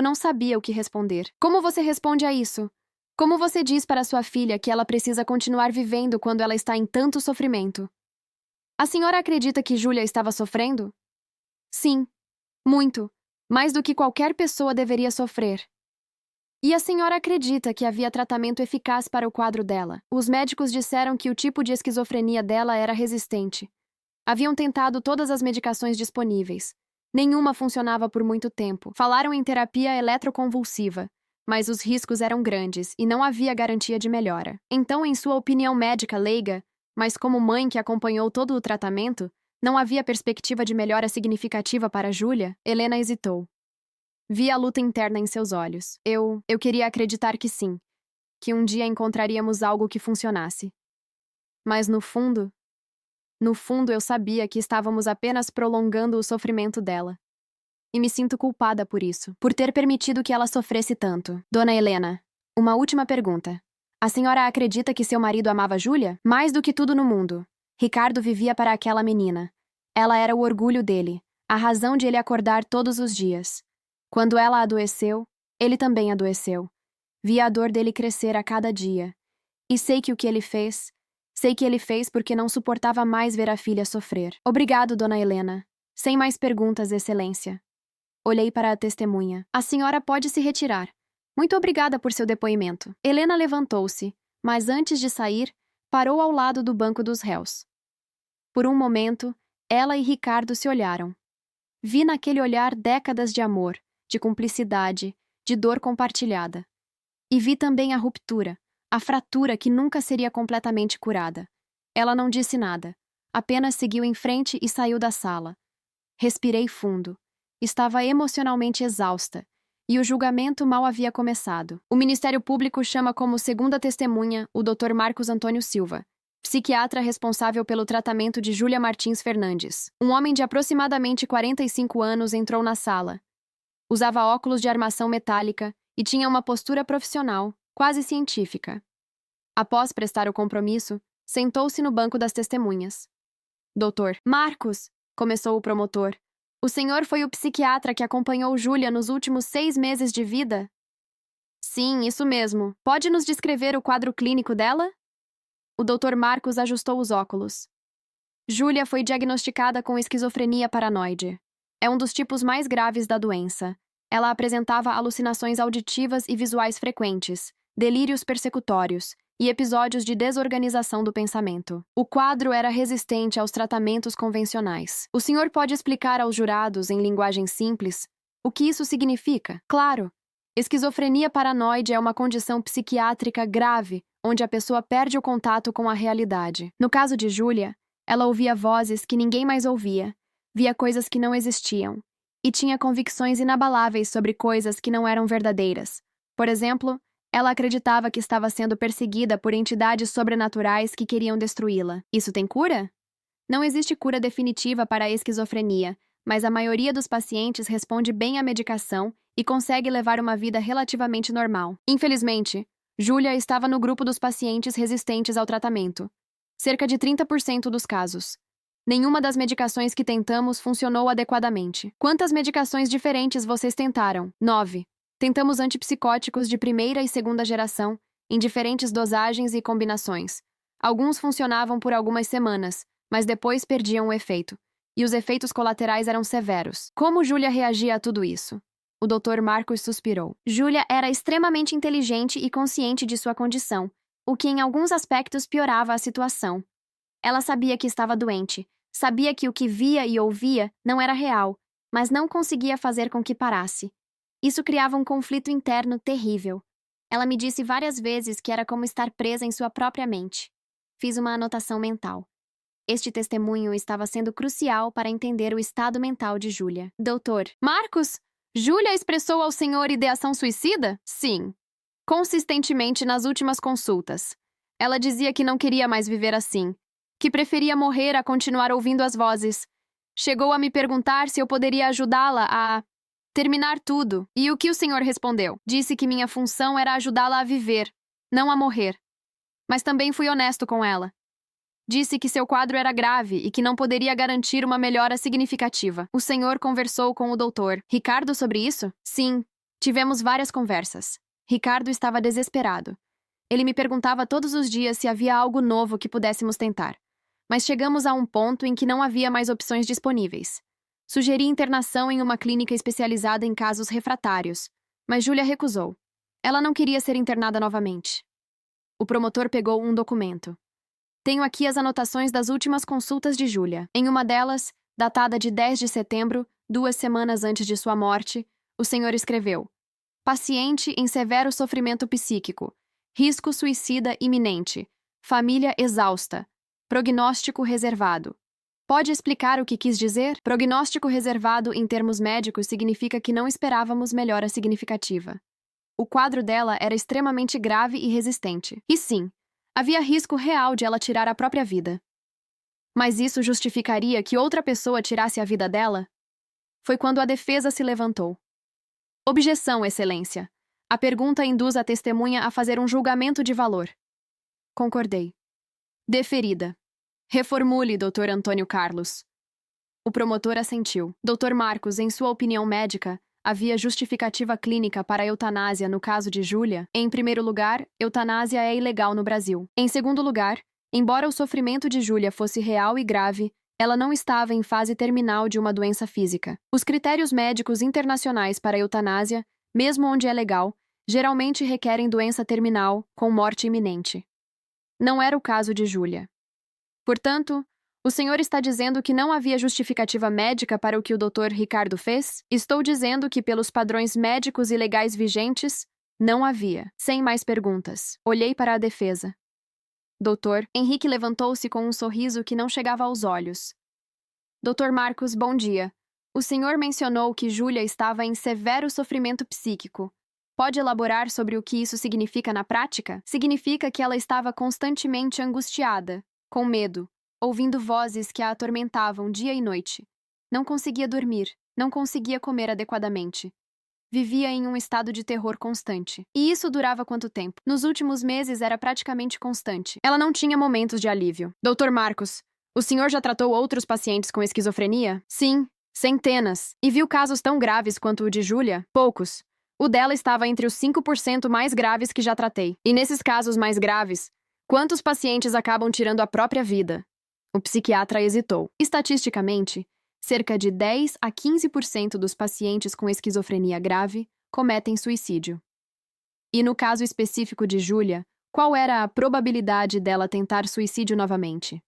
não sabia o que responder. Como você responde a isso? Como você diz para sua filha que ela precisa continuar vivendo quando ela está em tanto sofrimento? A senhora acredita que Júlia estava sofrendo? Sim, muito. Mais do que qualquer pessoa deveria sofrer. E a senhora acredita que havia tratamento eficaz para o quadro dela? Os médicos disseram que o tipo de esquizofrenia dela era resistente. Haviam tentado todas as medicações disponíveis. Nenhuma funcionava por muito tempo. Falaram em terapia eletroconvulsiva, mas os riscos eram grandes e não havia garantia de melhora. Então, em sua opinião médica leiga, mas como mãe que acompanhou todo o tratamento, não havia perspectiva de melhora significativa para Júlia? Helena hesitou. Vi a luta interna em seus olhos. Eu queria acreditar que sim, que um dia encontraríamos algo que funcionasse. Mas no fundo eu sabia que estávamos apenas prolongando o sofrimento dela. E me sinto culpada por isso, por ter permitido que ela sofresse tanto. Dona Helena, uma última pergunta. A senhora acredita que seu marido amava Júlia? Mais do que tudo no mundo. Ricardo vivia para aquela menina. Ela era o orgulho dele, a razão de ele acordar todos os dias. Quando ela adoeceu, ele também adoeceu. Vi a dor dele crescer a cada dia. E sei que ele fez porque não suportava mais ver a filha sofrer. Obrigado, Dona Helena. Sem mais perguntas, Excelência. Olhei para a testemunha. A senhora pode se retirar. Muito obrigada por seu depoimento. Helena levantou-se, mas antes de sair, parou ao lado do banco dos réus. Por um momento, ela e Ricardo se olharam. Vi naquele olhar décadas de amor, de cumplicidade, de dor compartilhada. E vi também a ruptura, a fratura que nunca seria completamente curada. Ela não disse nada, apenas seguiu em frente e saiu da sala. Respirei fundo. Estava emocionalmente exausta, e o julgamento mal havia começado. O Ministério Público chama como segunda testemunha o Dr. Marcos Antônio Silva, psiquiatra responsável pelo tratamento de Júlia Martins Fernandes. Um homem de aproximadamente 45 anos entrou na sala. Usava óculos de armação metálica e tinha uma postura profissional, quase científica. Após prestar o compromisso, sentou-se no banco das testemunhas. Doutor Marcos, começou o promotor, o senhor foi o psiquiatra que acompanhou Júlia nos últimos 6 meses de vida? Sim, isso mesmo. Pode nos descrever o quadro clínico dela? O Dr. Marcos ajustou os óculos. Júlia foi diagnosticada com esquizofrenia paranoide. É um dos tipos mais graves da doença. Ela apresentava alucinações auditivas e visuais frequentes, delírios persecutórios e episódios de desorganização do pensamento. O quadro era resistente aos tratamentos convencionais. O senhor pode explicar aos jurados, em linguagem simples, o que isso significa? Claro! Esquizofrenia paranoide é uma condição psiquiátrica grave, onde a pessoa perde o contato com a realidade. No caso de Júlia, ela ouvia vozes que ninguém mais ouvia, via coisas que não existiam, e tinha convicções inabaláveis sobre coisas que não eram verdadeiras. Por exemplo, ela acreditava que estava sendo perseguida por entidades sobrenaturais que queriam destruí-la. Isso tem cura? Não existe cura definitiva para a esquizofrenia, mas a maioria dos pacientes responde bem à medicação e consegue levar uma vida relativamente normal. Infelizmente, Júlia estava no grupo dos pacientes resistentes ao tratamento. Cerca de 30% dos casos. Nenhuma das medicações que tentamos funcionou adequadamente. Quantas medicações diferentes vocês tentaram? 9. Tentamos antipsicóticos de primeira e segunda geração, em diferentes dosagens e combinações. Alguns funcionavam por algumas semanas, mas depois perdiam o efeito. E os efeitos colaterais eram severos. Como Júlia reagia a tudo isso? O Dr. Marcos suspirou. Júlia era extremamente inteligente e consciente de sua condição, o que em alguns aspectos piorava a situação. Ela sabia que estava doente, sabia que o que via e ouvia não era real, mas não conseguia fazer com que parasse. Isso criava um conflito interno terrível. Ela me disse várias vezes que era como estar presa em sua própria mente. Fiz uma anotação mental. Este testemunho estava sendo crucial para entender o estado mental de Júlia. Doutor Marcos, Júlia expressou ao senhor ideação suicida? Sim. Consistentemente nas últimas consultas. Ela dizia que não queria mais viver assim, que preferia morrer a continuar ouvindo as vozes. Chegou a me perguntar se eu poderia ajudá-la a terminar tudo. E o que o senhor respondeu? Disse que minha função era ajudá-la a viver, não a morrer. Mas também fui honesto com ela. Disse que seu quadro era grave e que não poderia garantir uma melhora significativa. O senhor conversou com o doutor Ricardo sobre isso? Sim, tivemos várias conversas. Ricardo estava desesperado. Ele me perguntava todos os dias se havia algo novo que pudéssemos tentar. Mas chegamos a um ponto em que não havia mais opções disponíveis. Sugeri internação em uma clínica especializada em casos refratários, mas Júlia recusou. Ela não queria ser internada novamente. O promotor pegou um documento. Tenho aqui as anotações das últimas consultas de Júlia. Em uma delas, datada de 10 de setembro, 2 semanas antes de sua morte, o senhor escreveu: paciente em severo sofrimento psíquico, risco suicida iminente, família exausta, prognóstico reservado. Pode explicar o que quis dizer? Prognóstico reservado em termos médicos significa que não esperávamos melhora significativa. O quadro dela era extremamente grave e resistente. E sim, havia risco real de ela tirar a própria vida. Mas isso justificaria que outra pessoa tirasse a vida dela? Foi quando a defesa se levantou. Objeção, Excelência. A pergunta induz a testemunha a fazer um julgamento de valor. Concordei. Deferida. Reformule, Dr. Antônio Carlos. O promotor assentiu. Dr. Marcos, em sua opinião médica, havia justificativa clínica para a eutanásia no caso de Júlia? Em primeiro lugar, eutanásia é ilegal no Brasil. Em segundo lugar, embora o sofrimento de Júlia fosse real e grave, Ela não estava em fase terminal de uma doença física. Os critérios médicos internacionais para a eutanásia, mesmo onde é legal, geralmente requerem doença terminal, com morte iminente. Não era o caso de Júlia. Portanto, o senhor está dizendo que não havia justificativa médica para o que o Dr. Ricardo fez? Estou dizendo que, pelos padrões médicos e legais vigentes, não havia. Sem mais perguntas, olhei para a defesa. Doutor, Henrique levantou-se com um sorriso que não chegava aos olhos. Dr. Marcos, bom dia. O senhor mencionou que Júlia estava em severo sofrimento psíquico. Pode elaborar sobre o que isso significa na prática? Significa que ela estava constantemente angustiada, com medo, ouvindo vozes que a atormentavam dia e noite. Não conseguia dormir, não conseguia comer adequadamente. Vivia em um estado de terror constante. E isso durava quanto tempo? Nos últimos meses era praticamente constante. Ela não tinha momentos de alívio. Dr. Marcos, o senhor já tratou outros pacientes com esquizofrenia? Sim, centenas. E viu casos tão graves quanto o de Júlia? Poucos. O dela estava entre os 5% mais graves que já tratei. E nesses casos mais graves, quantos pacientes acabam tirando a própria vida? O psiquiatra hesitou. Estatisticamente, cerca de 10 a 15% dos pacientes com esquizofrenia grave cometem suicídio. E no caso específico de Júlia, qual era a probabilidade dela tentar suicídio novamente?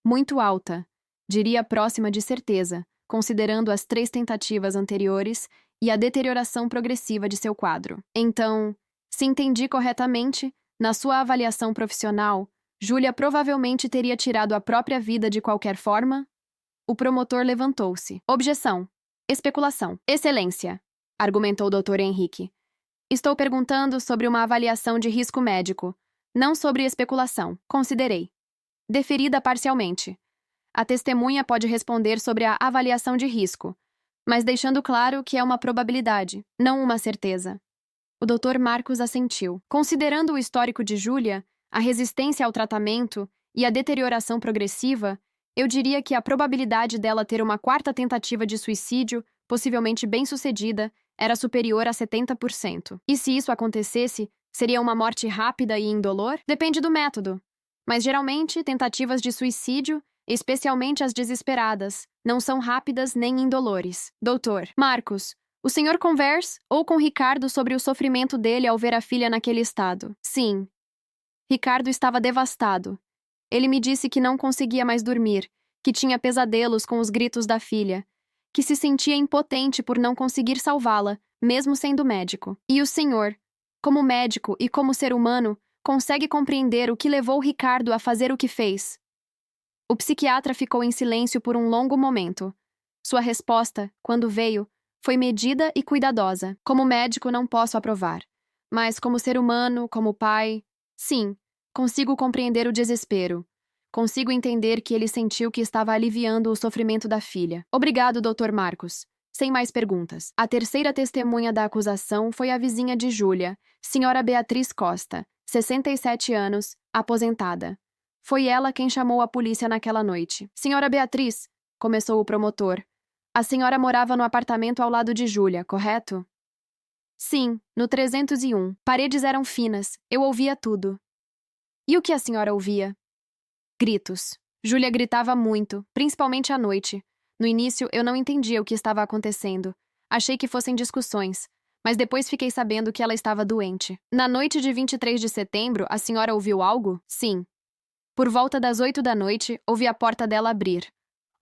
Muito alta, diria próxima de certeza, considerando as 3 tentativas anteriores e a deterioração progressiva de seu quadro. Então, se entendi corretamente, na sua avaliação profissional, Júlia provavelmente teria tirado a própria vida de qualquer forma? O promotor levantou-se. Objeção. Especulação. Excelência, argumentou o Dr. Henrique. Estou perguntando sobre uma avaliação de risco médico, não sobre especulação. Considerei. Deferida parcialmente. A testemunha pode responder sobre a avaliação de risco, mas deixando claro que é uma probabilidade, não uma certeza. O Dr. Marcos assentiu. Considerando o histórico de Júlia, a resistência ao tratamento e a deterioração progressiva, eu diria que a probabilidade dela ter uma 4ª tentativa de suicídio, possivelmente bem-sucedida, era superior a 70%. E se isso acontecesse, seria uma morte rápida e indolor? Depende do método. Mas geralmente, tentativas de suicídio, especialmente as desesperadas, não são rápidas nem indolores. Doutor Marcos, o senhor conversou com Ricardo sobre o sofrimento dele ao ver a filha naquele estado? Sim. Ricardo estava devastado. Ele me disse que não conseguia mais dormir, que tinha pesadelos com os gritos da filha, que se sentia impotente por não conseguir salvá-la, mesmo sendo médico. E o senhor, como médico e como ser humano, consegue compreender o que levou Ricardo a fazer o que fez? O psiquiatra ficou em silêncio por um longo momento. Sua resposta, quando veio, foi medida e cuidadosa. Como médico, não posso aprovar. Mas como ser humano, como pai, sim, consigo compreender o desespero. Consigo entender que ele sentiu que estava aliviando o sofrimento da filha. Obrigado, Dr. Marcos. Sem mais perguntas. A terceira testemunha da acusação foi a vizinha de Júlia, senhora Beatriz Costa, 67 anos, aposentada. Foi ela quem chamou a polícia naquela noite. Senhora Beatriz, começou o promotor. A senhora morava no apartamento ao lado de Júlia, correto? Sim, no 301. Paredes eram finas, eu ouvia tudo. E o que a senhora ouvia? Gritos. Júlia gritava muito, principalmente à noite. No início, eu não entendia o que estava acontecendo. Achei que fossem discussões, mas depois fiquei sabendo que ela estava doente. Na noite de 23 de setembro, a senhora ouviu algo? Sim. Por volta das 8 da noite, ouvi a porta dela abrir.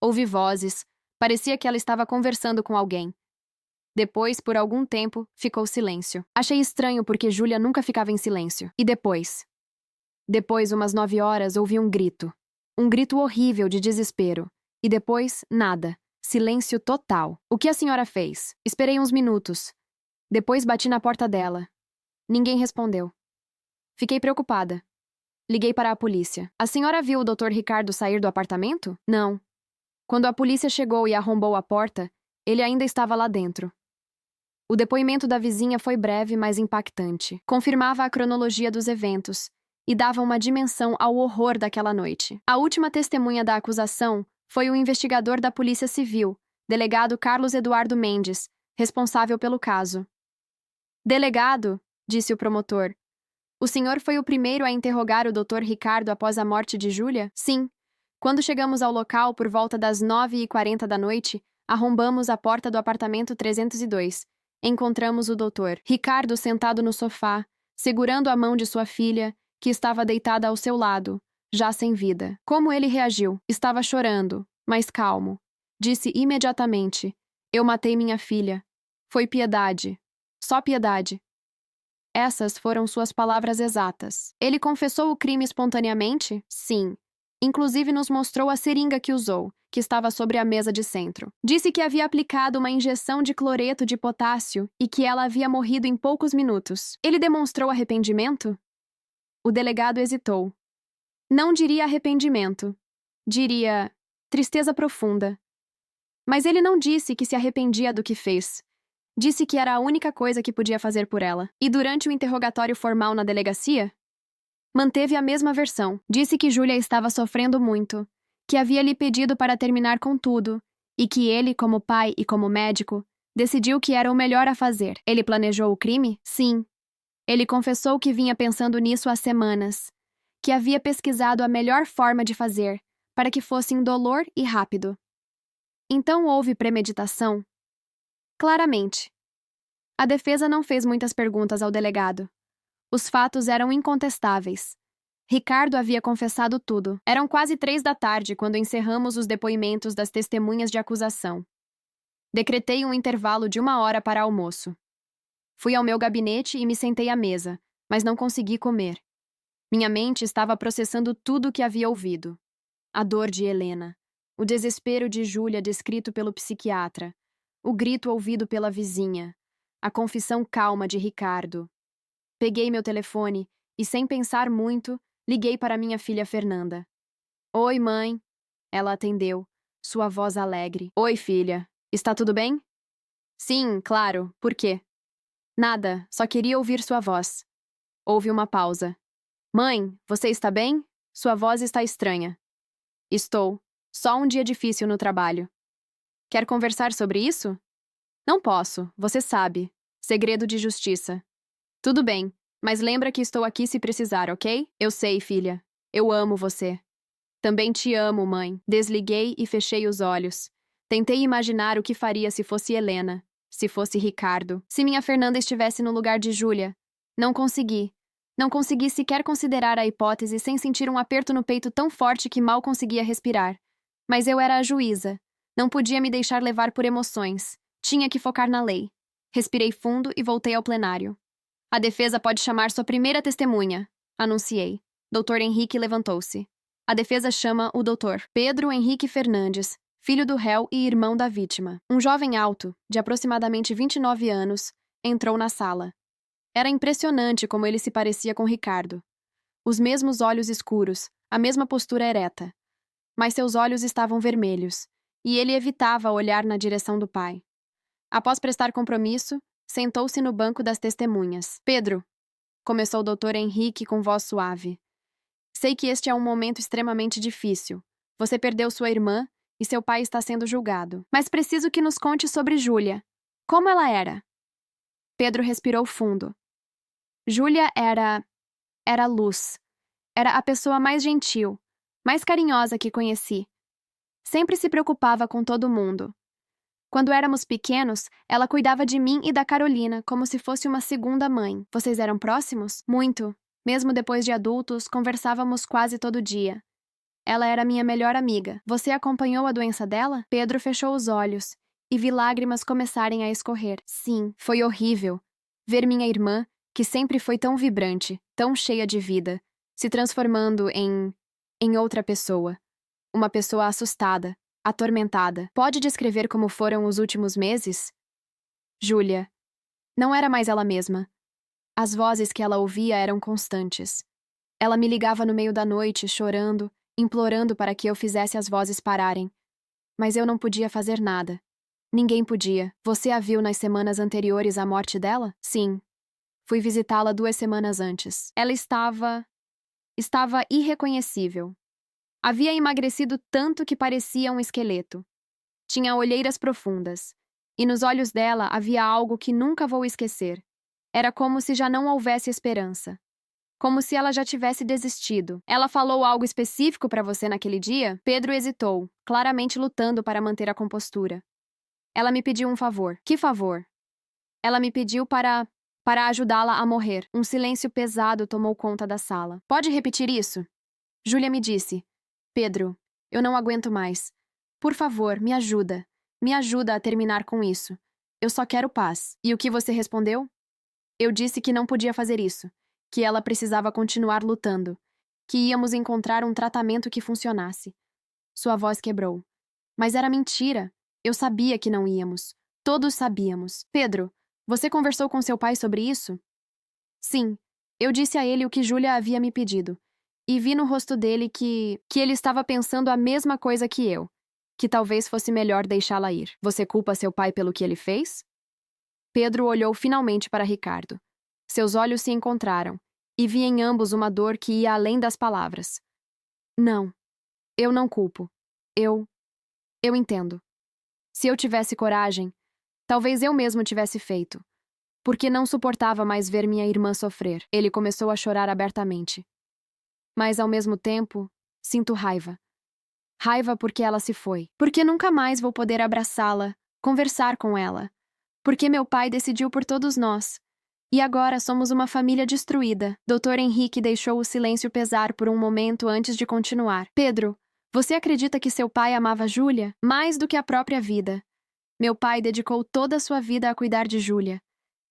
Ouvi vozes. Parecia que ela estava conversando com alguém. Depois, por algum tempo, ficou silêncio. Achei estranho porque Júlia nunca ficava em silêncio. E depois? Depois, umas 9 horas, ouvi um grito. Um grito horrível de desespero. E depois, nada. Silêncio total. O que a senhora fez? Esperei uns minutos. Depois bati na porta dela. Ninguém respondeu. Fiquei preocupada. Liguei para a polícia. A senhora viu o Dr. Ricardo sair do apartamento? Não. Quando a polícia chegou e arrombou a porta, ele ainda estava lá dentro. O depoimento da vizinha foi breve, mas impactante. Confirmava a cronologia dos eventos e dava uma dimensão ao horror daquela noite. A última testemunha da acusação foi o investigador da Polícia Civil, delegado Carlos Eduardo Mendes, responsável pelo caso. Delegado, disse o promotor, o senhor foi o primeiro a interrogar o Dr. Ricardo após a morte de Júlia? Sim. Quando chegamos ao local por volta das 9h40 da noite, arrombamos a porta do apartamento 302. Encontramos o doutor Ricardo sentado no sofá, segurando a mão de sua filha, que estava deitada ao seu lado, já sem vida. Como ele reagiu? Estava chorando, mas calmo. Disse imediatamente: "Eu matei minha filha. Foi piedade. Só piedade." Essas foram suas palavras exatas. Ele confessou o crime espontaneamente? Sim. Inclusive nos mostrou a seringa que usou, que estava sobre a mesa de centro. Disse que havia aplicado uma injeção de cloreto de potássio e que ela havia morrido em poucos minutos. Ele demonstrou arrependimento? O delegado hesitou. Não diria arrependimento. Diria tristeza profunda. Mas ele não disse que se arrependia do que fez. Disse que era a única coisa que podia fazer por ela. E durante o interrogatório formal na delegacia? Manteve a mesma versão. Disse que Júlia estava sofrendo muito, que havia lhe pedido para terminar com tudo, e que ele, como pai e como médico, decidiu que era o melhor a fazer. Ele planejou o crime? Sim. Ele confessou que vinha pensando nisso há semanas, que havia pesquisado a melhor forma de fazer, para que fosse indolor e rápido. Então houve premeditação? Claramente. A defesa não fez muitas perguntas ao delegado. Os fatos eram incontestáveis. Ricardo havia confessado tudo. Eram quase 3 da tarde quando encerramos os depoimentos das testemunhas de acusação. Decretei um intervalo de 1 hora para almoço. Fui ao meu gabinete e me sentei à mesa, mas não consegui comer. Minha mente estava processando tudo o que havia ouvido. A dor de Helena, o desespero de Júlia descrito pelo psiquiatra, o grito ouvido pela vizinha, a confissão calma de Ricardo. Peguei meu telefone e, sem pensar muito, liguei para minha filha Fernanda. "Oi, mãe." Ela atendeu, sua voz alegre. "Oi, filha. Está tudo bem?" "Sim, claro. Por quê?" "Nada, só queria ouvir sua voz." Houve uma pausa. "Mãe, você está bem? Sua voz está estranha." "Estou. Só um dia difícil no trabalho." "Quer conversar sobre isso?" "Não posso, você sabe. Segredo de justiça." "Tudo bem, mas lembra que estou aqui se precisar, ok?" "Eu sei, filha. Eu amo você." "Também te amo, mãe." Desliguei e fechei os olhos. Tentei imaginar o que faria se fosse Helena, se fosse Ricardo, se minha Fernanda estivesse no lugar de Júlia. Não consegui. Não consegui sequer considerar a hipótese sem sentir um aperto no peito tão forte que mal conseguia respirar. Mas eu era a juíza. Não podia me deixar levar por emoções. Tinha que focar na lei. Respirei fundo e voltei ao plenário. "A defesa pode chamar sua primeira testemunha", anunciei. Dr. Henrique levantou-se. "A defesa chama o Dr. Pedro Henrique Fernandes, filho do réu e irmão da vítima." Um jovem alto, de aproximadamente 29 anos, entrou na sala. Era impressionante como ele se parecia com Ricardo. Os mesmos olhos escuros, a mesma postura ereta. Mas seus olhos estavam vermelhos, e ele evitava olhar na direção do pai. Após prestar compromisso, sentou-se no banco das testemunhas. "Pedro", começou o Dr. Henrique com voz suave. "Sei que este é um momento extremamente difícil. Você perdeu sua irmã e seu pai está sendo julgado. Mas preciso que nos conte sobre Júlia. Como ela era?" Pedro respirou fundo. Júlia era luz. Era a pessoa mais gentil, mais carinhosa que conheci. Sempre se preocupava com todo mundo. Quando éramos pequenos, ela cuidava de mim e da Carolina como se fosse uma segunda mãe. Vocês eram próximos? Muito. Mesmo depois de adultos, conversávamos quase todo dia. Ela era minha melhor amiga. Você acompanhou a doença dela? Pedro fechou os olhos e vi lágrimas começarem a escorrer. Sim, foi horrível. Ver minha irmã, que sempre foi tão vibrante, tão cheia de vida, se transformando em outra pessoa. Uma pessoa assustada, atormentada. Pode descrever como foram os últimos meses? Júlia. Não era mais ela mesma. As vozes que ela ouvia eram constantes. Ela me ligava no meio da noite, chorando, implorando para que eu fizesse as vozes pararem. Mas eu não podia fazer nada. Ninguém podia. Você a viu nas semanas anteriores à morte dela? Sim. Fui visitá-la 2 semanas antes. Ela estava irreconhecível. Havia emagrecido tanto que parecia um esqueleto. Tinha olheiras profundas. E nos olhos dela havia algo que nunca vou esquecer. Era como se já não houvesse esperança. como se ela já tivesse desistido. Ela falou algo específico para você naquele dia? Pedro hesitou, claramente lutando para manter a compostura. Ela me pediu um favor. Que favor? Ela me pediu para ajudá-la a morrer. Um silêncio pesado tomou conta da sala. Pode repetir isso? Júlia me disse. Pedro, eu não aguento mais. Por favor, me ajuda. Me ajuda a terminar com isso. Eu só quero paz. E o que você respondeu? Eu disse que não podia fazer isso, que ela precisava continuar lutando, que íamos encontrar um tratamento que funcionasse. Sua voz quebrou. Mas era mentira. Eu sabia que não íamos. Todos sabíamos. Pedro, você conversou com seu pai sobre isso? Sim. Eu disse a ele o que Júlia havia me pedido. E vi no rosto dele que ele estava pensando a mesma coisa que eu. Que talvez fosse melhor deixá-la ir. Você culpa seu pai pelo que ele fez? Pedro olhou finalmente para Ricardo. Seus olhos se encontraram, e vi em ambos uma dor que ia além das palavras. Não. Eu não culpo. Eu entendo. Se eu tivesse coragem, talvez eu mesmo tivesse feito. Porque não suportava mais ver minha irmã sofrer. Ele começou a chorar abertamente. Mas, ao mesmo tempo, sinto raiva. Raiva porque ela se foi. Porque nunca mais vou poder abraçá-la, conversar com ela. Porque meu pai decidiu por todos nós. E agora somos uma família destruída. Dr. Henrique deixou o silêncio pesar por um momento antes de continuar. Pedro, você acredita que seu pai amava Júlia mais do que a própria vida? Meu pai dedicou toda a sua vida a cuidar de Júlia.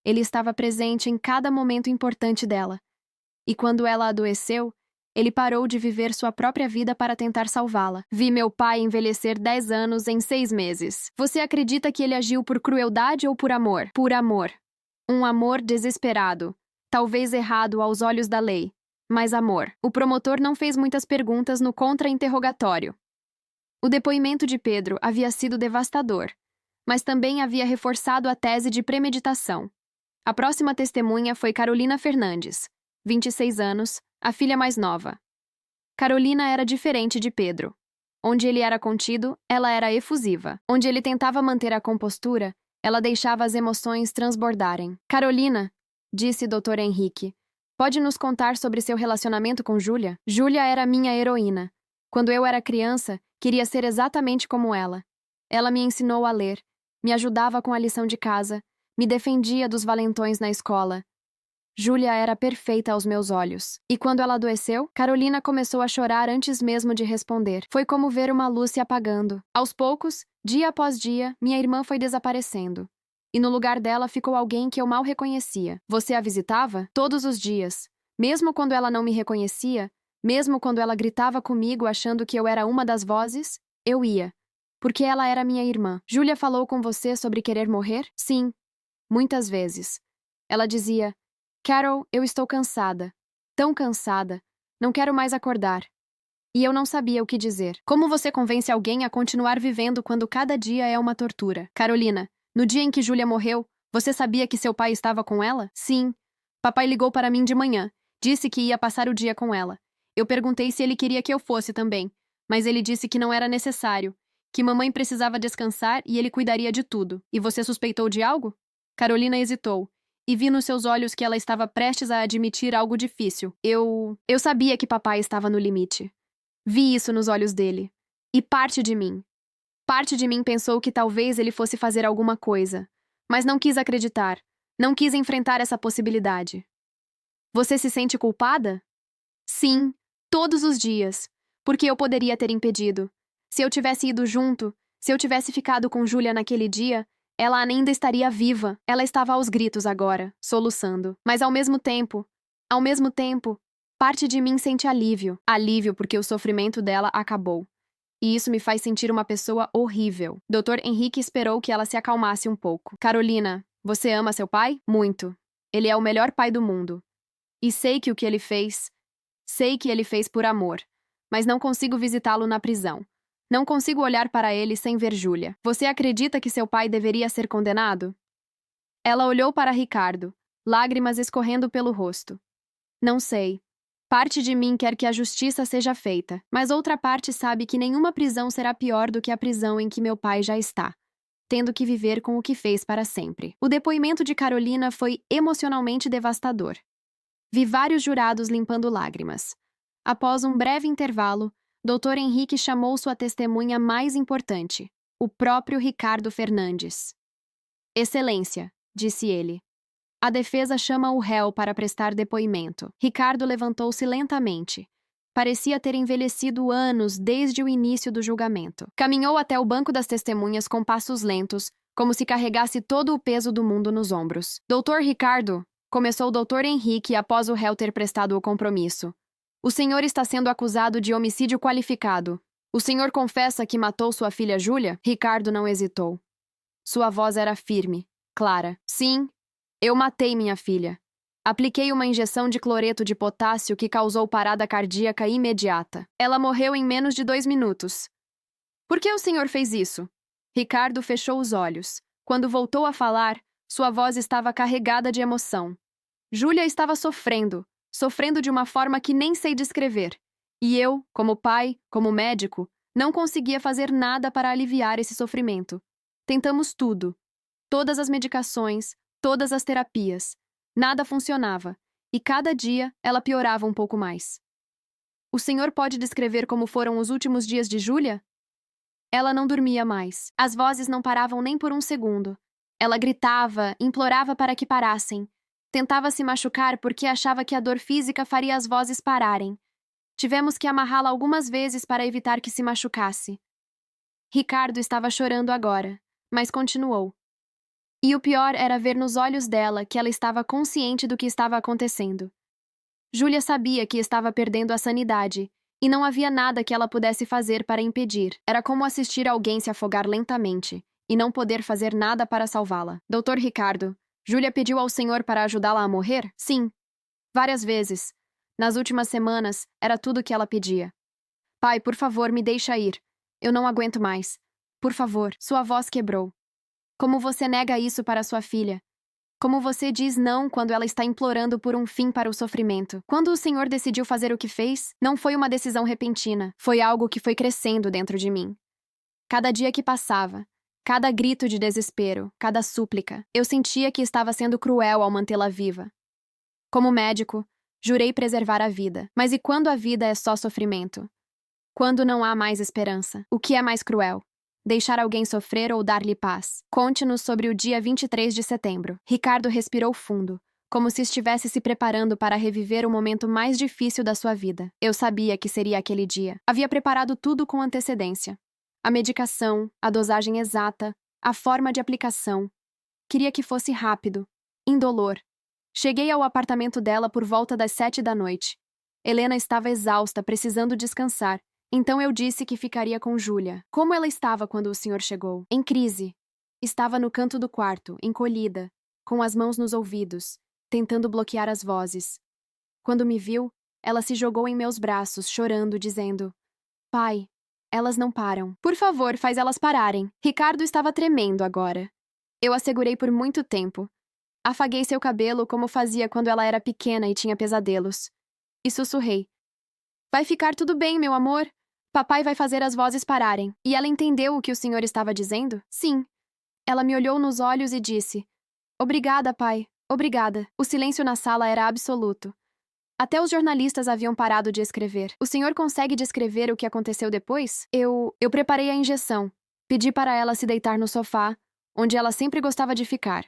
Ele estava presente em cada momento importante dela. E quando ela adoeceu, ele parou de viver sua própria vida para tentar salvá-la. Vi meu pai envelhecer 10 anos em 6 meses. Você acredita que ele agiu por crueldade ou por amor? Por amor. Um amor desesperado. Talvez errado aos olhos da lei. Mas amor. O promotor não fez muitas perguntas no contra-interrogatório. O depoimento de Pedro havia sido devastador, mas também havia reforçado a tese de premeditação. A próxima testemunha foi Carolina Fernandes, 26 anos, a filha mais nova. Carolina era diferente de Pedro. Onde ele era contido, ela era efusiva. Onde ele tentava manter a compostura, ela deixava as emoções transbordarem. Carolina, disse Dr. Henrique, pode nos contar sobre seu relacionamento com Júlia? Júlia era minha heroína. Quando eu era criança, queria ser exatamente como ela. Ela me ensinou a ler, me ajudava com a lição de casa, me defendia dos valentões na escola. Júlia era perfeita aos meus olhos. E quando ela adoeceu, Carolina começou a chorar antes mesmo de responder. Foi como ver uma luz se apagando. Aos poucos, dia após dia, minha irmã foi desaparecendo. E no lugar dela ficou alguém que eu mal reconhecia. Você a visitava? Todos os dias. Mesmo quando ela não me reconhecia, mesmo quando ela gritava comigo achando que eu era uma das vozes, eu ia. Porque ela era minha irmã. Júlia falou com você sobre querer morrer? Sim. Muitas vezes. Ela dizia: Carol, eu estou cansada. Tão cansada. Não quero mais acordar. E eu não sabia o que dizer. Como você convence alguém a continuar vivendo quando cada dia é uma tortura? Carolina, no dia em que Júlia morreu, você sabia que seu pai estava com ela? Sim. Papai ligou para mim de manhã. Disse que ia passar o dia com ela. Eu perguntei se ele queria que eu fosse também, mas ele disse que não era necessário, que mamãe precisava descansar e ele cuidaria de tudo. E você suspeitou de algo? Carolina hesitou. E vi nos seus olhos que ela estava prestes a admitir algo difícil. Eu sabia que papai estava no limite. Vi isso nos olhos dele. E parte de mim pensou que talvez ele fosse fazer alguma coisa. Mas não quis acreditar. Não quis enfrentar essa possibilidade. Você se sente culpada? Sim, todos os dias. Porque eu poderia ter impedido. Se eu tivesse ido junto, se eu tivesse ficado com Júlia naquele dia, ela ainda estaria viva. Ela estava aos gritos agora, soluçando. Mas ao mesmo tempo, parte de mim sente alívio. Alívio porque o sofrimento dela acabou. E isso me faz sentir uma pessoa horrível. Dr. Henrique esperou que ela se acalmasse um pouco. Carolina, você ama seu pai? Muito. Ele é o melhor pai do mundo. E sei que ele fez por amor. Mas não consigo visitá-lo na prisão. Não consigo olhar para ele sem ver Júlia. Você acredita que seu pai deveria ser condenado? Ela olhou para Ricardo, lágrimas escorrendo pelo rosto. Não sei. Parte de mim quer que a justiça seja feita, mas outra parte sabe que nenhuma prisão será pior do que a prisão em que meu pai já está, tendo que viver com o que fez para sempre. O depoimento de Carolina foi emocionalmente devastador. Vi vários jurados limpando lágrimas. Após um breve intervalo, Dr. Henrique chamou sua testemunha mais importante, o próprio Ricardo Fernandes. Excelência, disse ele. A defesa chama o réu para prestar depoimento. Ricardo levantou-se lentamente. Parecia ter envelhecido anos desde o início do julgamento. Caminhou até o banco das testemunhas com passos lentos, como se carregasse todo o peso do mundo nos ombros. Doutor Ricardo, começou o Dr. Henrique após o réu ter prestado o compromisso. O senhor está sendo acusado de homicídio qualificado. O senhor confessa que matou sua filha Júlia? Ricardo não hesitou. Sua voz era firme, clara. Sim, eu matei minha filha. Apliquei uma injeção de cloreto de potássio que causou parada cardíaca imediata. Ela morreu em menos de 2 minutos. Por que o senhor fez isso? Ricardo fechou os olhos. Quando voltou a falar, sua voz estava carregada de emoção. Júlia estava sofrendo de uma forma que nem sei descrever. E eu, como pai, como médico, não conseguia fazer nada para aliviar esse sofrimento. Tentamos tudo. Todas as medicações, todas as terapias. Nada funcionava, e cada dia ela piorava um pouco mais. O senhor pode descrever como foram os últimos dias de Júlia? Ela não dormia mais. As vozes não paravam nem por um segundo. Ela gritava, implorava para que parassem. Tentava se machucar porque achava que a dor física faria as vozes pararem. Tivemos que amarrá-la algumas vezes para evitar que se machucasse. Ricardo estava chorando agora, mas continuou. E o pior era ver nos olhos dela que ela estava consciente do que estava acontecendo. Júlia sabia que estava perdendo a sanidade, e não havia nada que ela pudesse fazer para impedir. Era como assistir alguém se afogar lentamente, e não poder fazer nada para salvá-la. Doutor Ricardo, Júlia pediu ao senhor para ajudá-la a morrer? Sim. Várias vezes. Nas últimas semanas, era tudo o que ela pedia. Pai, por favor, me deixa ir. Eu não aguento mais. Por favor, sua voz quebrou. Como você nega isso para sua filha? Como você diz não quando ela está implorando por um fim para o sofrimento? Quando o senhor decidiu fazer o que fez, não foi uma decisão repentina. Foi algo que foi crescendo dentro de mim. Cada dia que passava, cada grito de desespero, cada súplica, eu sentia que estava sendo cruel ao mantê-la viva. Como médico, jurei preservar a vida. Mas e quando a vida é só sofrimento? Quando não há mais esperança? O que é mais cruel? Deixar alguém sofrer ou dar-lhe paz? Conte-nos sobre o dia 23 de setembro. Ricardo respirou fundo, como se estivesse se preparando para reviver o momento mais difícil da sua vida. Eu sabia que seria aquele dia. Havia preparado tudo com antecedência. A medicação, a dosagem exata, a forma de aplicação. Queria que fosse rápido, indolor. Cheguei ao apartamento dela por volta das 7 da noite. Helena estava exausta, precisando descansar. Então eu disse que ficaria com Júlia. Como ela estava quando o senhor chegou? Em crise. Estava no canto do quarto, encolhida, com as mãos nos ouvidos, tentando bloquear as vozes. Quando me viu, ela se jogou em meus braços, chorando, dizendo: Pai, elas não param. Por favor, faz elas pararem. Ricardo estava tremendo agora. Eu a segurei por muito tempo. Afaguei seu cabelo como fazia quando ela era pequena e tinha pesadelos. E sussurrei: Vai ficar tudo bem, meu amor. Papai vai fazer as vozes pararem. E ela entendeu o que o senhor estava dizendo? Sim. Ela me olhou nos olhos e disse: Obrigada, pai. Obrigada. O silêncio na sala era absoluto. Até os jornalistas haviam parado de escrever. O senhor consegue descrever o que aconteceu depois? Eu preparei a injeção. Pedi para ela se deitar no sofá, onde ela sempre gostava de ficar.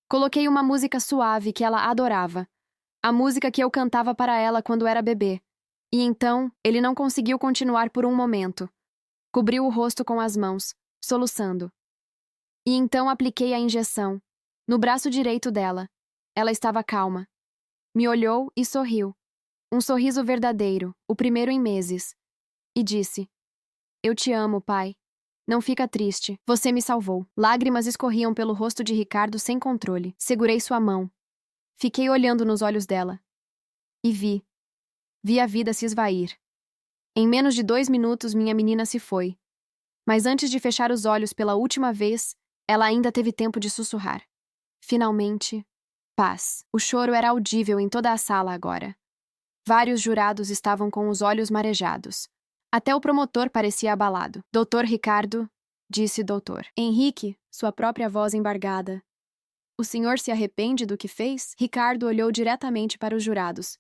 Coloquei uma música suave que ela adorava. A música que eu cantava para ela quando era bebê. E então, ele não conseguiu continuar por um momento. Cobriu o rosto com as mãos, soluçando. E então apliquei a injeção, no braço direito dela. Ela estava calma. Me olhou e sorriu. Um sorriso verdadeiro, o primeiro em meses. E disse: Eu te amo, pai. Não fica triste. Você me salvou. Lágrimas escorriam pelo rosto de Ricardo sem controle. Segurei sua mão. Fiquei olhando nos olhos dela. E vi a vida se esvair. Em menos de 2 minutos, minha menina se foi. Mas antes de fechar os olhos pela última vez, ela ainda teve tempo de sussurrar. Finalmente, paz. O choro era audível em toda a sala agora. Vários jurados estavam com os olhos marejados. Até o promotor parecia abalado. Doutor Ricardo, disse doutor. Henrique, sua própria voz embargada. O senhor se arrepende do que fez? Ricardo olhou diretamente para os jurados.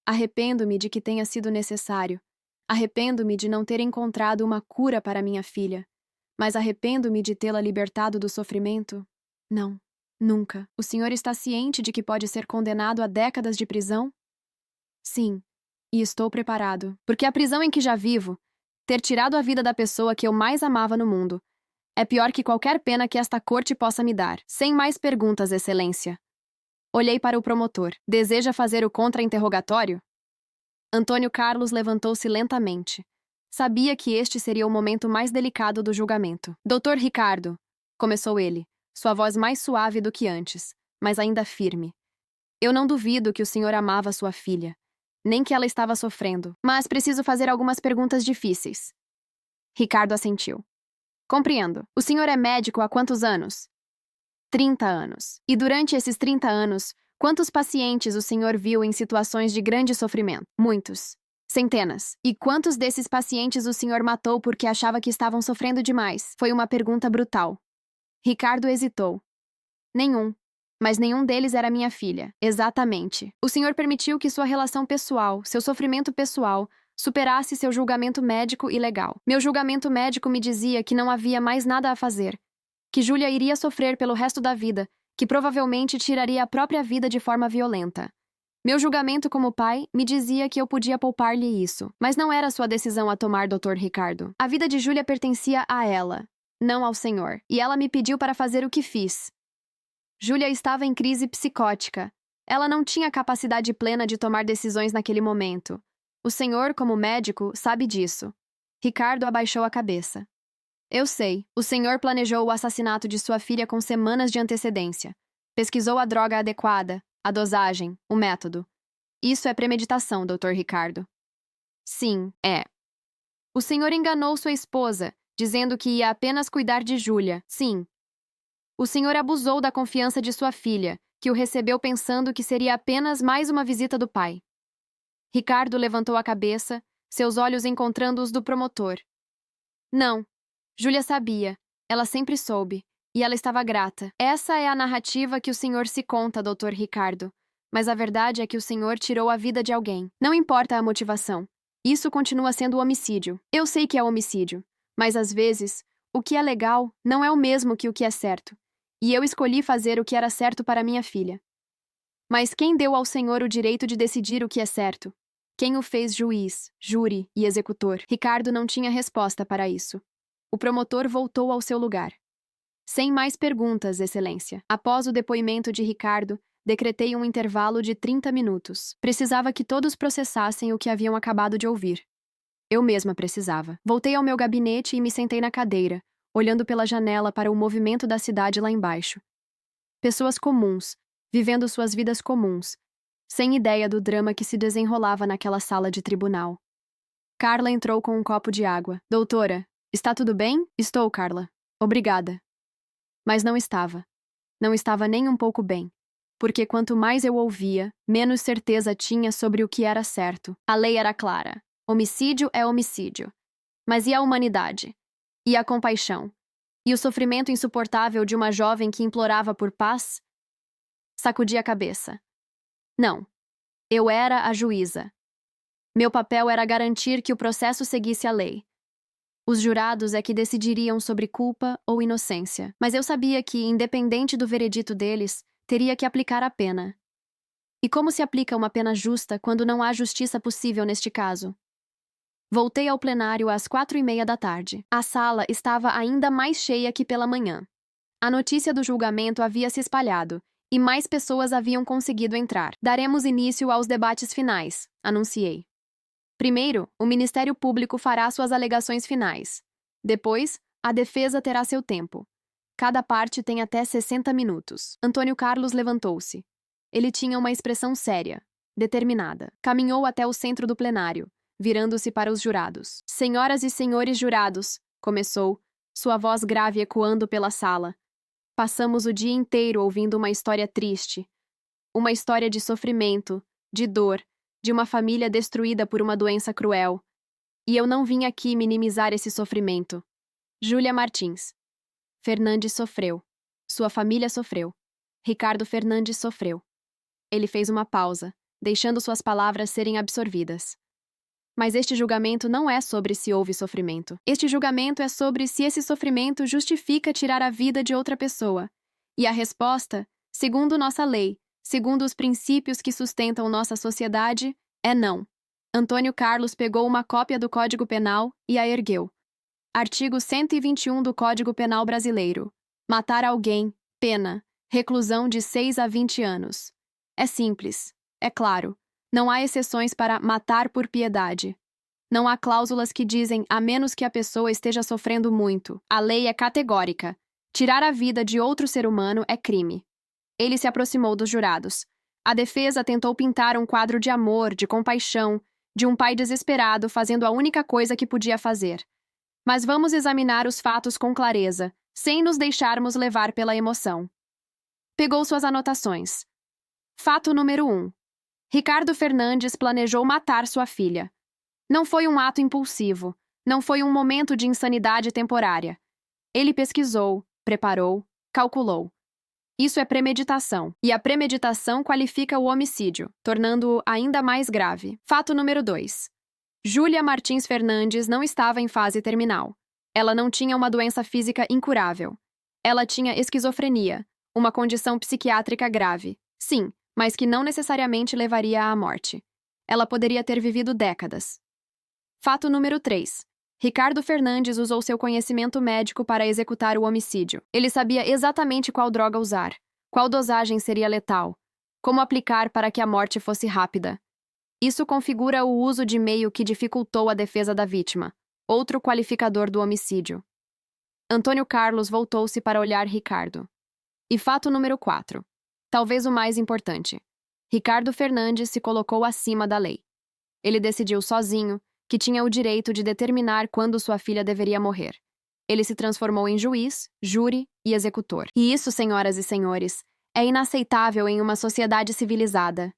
Arrependo-me de que tenha sido necessário. Arrependo-me de não ter encontrado uma cura para minha filha. Mas arrependo-me de tê-la libertado do sofrimento? Não, nunca. O senhor está ciente de que pode ser condenado a décadas de prisão? Sim, e estou preparado. Porque a prisão em que já vivo, ter tirado a vida da pessoa que eu mais amava no mundo, é pior que qualquer pena que esta corte possa me dar. Sem mais perguntas, Excelência. Olhei para o promotor. Deseja fazer o contra-interrogatório? Antônio Carlos levantou-se lentamente. Sabia que este seria o momento mais delicado do julgamento. Doutor Ricardo, começou ele, sua voz mais suave do que antes, mas ainda firme. Eu não duvido que o senhor amava sua filha, nem que ela estava sofrendo, mas preciso fazer algumas perguntas difíceis. Ricardo assentiu. Compreendo. O senhor é médico há quantos anos? 30 anos. E durante esses 30 anos, quantos pacientes o senhor viu em situações de grande sofrimento? Muitos. Centenas. E quantos desses pacientes o senhor matou porque achava que estavam sofrendo demais? Foi uma pergunta brutal. Ricardo hesitou. Nenhum. Mas nenhum deles era minha filha. Exatamente. O senhor permitiu que sua relação pessoal, seu sofrimento pessoal, superasse seu julgamento médico e legal. Meu julgamento médico me dizia que não havia mais nada a fazer, que Júlia iria sofrer pelo resto da vida, que provavelmente tiraria a própria vida de forma violenta. Meu julgamento como pai me dizia que eu podia poupar-lhe isso, mas não era sua decisão a tomar, Dr. Ricardo. A vida de Júlia pertencia a ela, não ao senhor, e ela me pediu para fazer o que fiz. Júlia estava em crise psicótica. Ela não tinha capacidade plena de tomar decisões naquele momento. O senhor, como médico, sabe disso. Ricardo abaixou a cabeça. Eu sei. O senhor planejou o assassinato de sua filha com semanas de antecedência. Pesquisou a droga adequada, a dosagem, o método. Isso é premeditação, Dr. Ricardo. Sim, é. O senhor enganou sua esposa, dizendo que ia apenas cuidar de Júlia. Sim. O senhor abusou da confiança de sua filha, que o recebeu pensando que seria apenas mais uma visita do pai. Ricardo levantou a cabeça, seus olhos encontrando os do promotor. Não. Júlia sabia. Ela sempre soube. E ela estava grata. Essa é a narrativa que o senhor se conta, Dr. Ricardo. Mas a verdade é que o senhor tirou a vida de alguém. Não importa a motivação. Isso continua sendo homicídio. Eu sei que é homicídio. Mas às vezes, o que é legal não é o mesmo que o que é certo. E eu escolhi fazer o que era certo para minha filha. Mas quem deu ao senhor o direito de decidir o que é certo? Quem o fez juiz, júri e executor? Ricardo não tinha resposta para isso. O promotor voltou ao seu lugar. Sem mais perguntas, Excelência. Após o depoimento de Ricardo, decretei um intervalo de 30 minutos. Precisava que todos processassem o que haviam acabado de ouvir. Eu mesma precisava. Voltei ao meu gabinete e me sentei na cadeira, olhando pela janela para o movimento da cidade lá embaixo. Pessoas comuns, vivendo suas vidas comuns, sem ideia do drama que se desenrolava naquela sala de tribunal. Carla entrou com um copo de água. Doutora, está tudo bem? Estou, Carla. Obrigada. Mas não estava. Não estava nem um pouco bem. Porque quanto mais eu ouvia, menos certeza tinha sobre o que era certo. A lei era clara. Homicídio é homicídio. Mas e a humanidade? E a compaixão? E o sofrimento insuportável de uma jovem que implorava por paz? Sacudi a cabeça. Não. Eu era a juíza. Meu papel era garantir que o processo seguisse a lei. Os jurados é que decidiriam sobre culpa ou inocência, mas eu sabia que, independente do veredito deles, teria que aplicar a pena. E como se aplica uma pena justa quando não há justiça possível neste caso? Voltei ao plenário às 4:30 da tarde. A sala estava ainda mais cheia que pela manhã. A notícia do julgamento havia se espalhado, e mais pessoas haviam conseguido entrar. Daremos início aos debates finais, anunciei. Primeiro, o Ministério Público fará suas alegações finais. Depois, a defesa terá seu tempo. Cada parte tem até 60 minutos. Antônio Carlos levantou-se. Ele tinha uma expressão séria, determinada. Caminhou até o centro do plenário, virando-se para os jurados. Senhoras e senhores jurados, começou, sua voz grave ecoando pela sala. Passamos o dia inteiro ouvindo uma história triste. Uma história de sofrimento, de dor, de uma família destruída por uma doença cruel. E eu não vim aqui minimizar esse sofrimento. Júlia Martins. Fernandes sofreu. Sua família sofreu. Ricardo Fernandes sofreu. Ele fez uma pausa, deixando suas palavras serem absorvidas. Mas este julgamento não é sobre se houve sofrimento. Este julgamento é sobre se esse sofrimento justifica tirar a vida de outra pessoa. E a resposta, segundo nossa lei, segundo os princípios que sustentam nossa sociedade, é não. Antônio Carlos pegou uma cópia do Código Penal e a ergueu. Artigo 121 do Código Penal Brasileiro. Matar alguém, pena, reclusão de 6 a 20 anos. É simples, é claro. Não há exceções para matar por piedade. Não há cláusulas que dizem a menos que a pessoa esteja sofrendo muito. A lei é categórica. Tirar a vida de outro ser humano é crime. Ele se aproximou dos jurados. A defesa tentou pintar um quadro de amor, de compaixão, de um pai desesperado fazendo a única coisa que podia fazer. Mas vamos examinar os fatos com clareza, sem nos deixarmos levar pela emoção. Pegou suas anotações. Fato número 1. Ricardo Fernandes planejou matar sua filha. Não foi um ato impulsivo, não foi um momento de insanidade temporária. Ele pesquisou, preparou, calculou. Isso é premeditação, e a premeditação qualifica o homicídio, tornando-o ainda mais grave. Fato número 2. Júlia Martins Fernandes não estava em fase terminal. Ela não tinha uma doença física incurável. Ela tinha esquizofrenia, uma condição psiquiátrica grave. Sim, mas que não necessariamente levaria à morte. Ela poderia ter vivido décadas. Fato número 3. Ricardo Fernandes usou seu conhecimento médico para executar o homicídio. Ele sabia exatamente qual droga usar, qual dosagem seria letal, como aplicar para que a morte fosse rápida. Isso configura o uso de meio que dificultou a defesa da vítima, outro qualificador do homicídio. Antônio Carlos voltou-se para olhar Ricardo. E fato número 4. Talvez o mais importante. Ricardo Fernandes se colocou acima da lei. Ele decidiu sozinho que tinha o direito de determinar quando sua filha deveria morrer. Ele se transformou em juiz, júri e executor. E isso, senhoras e senhores, é inaceitável em uma sociedade civilizada.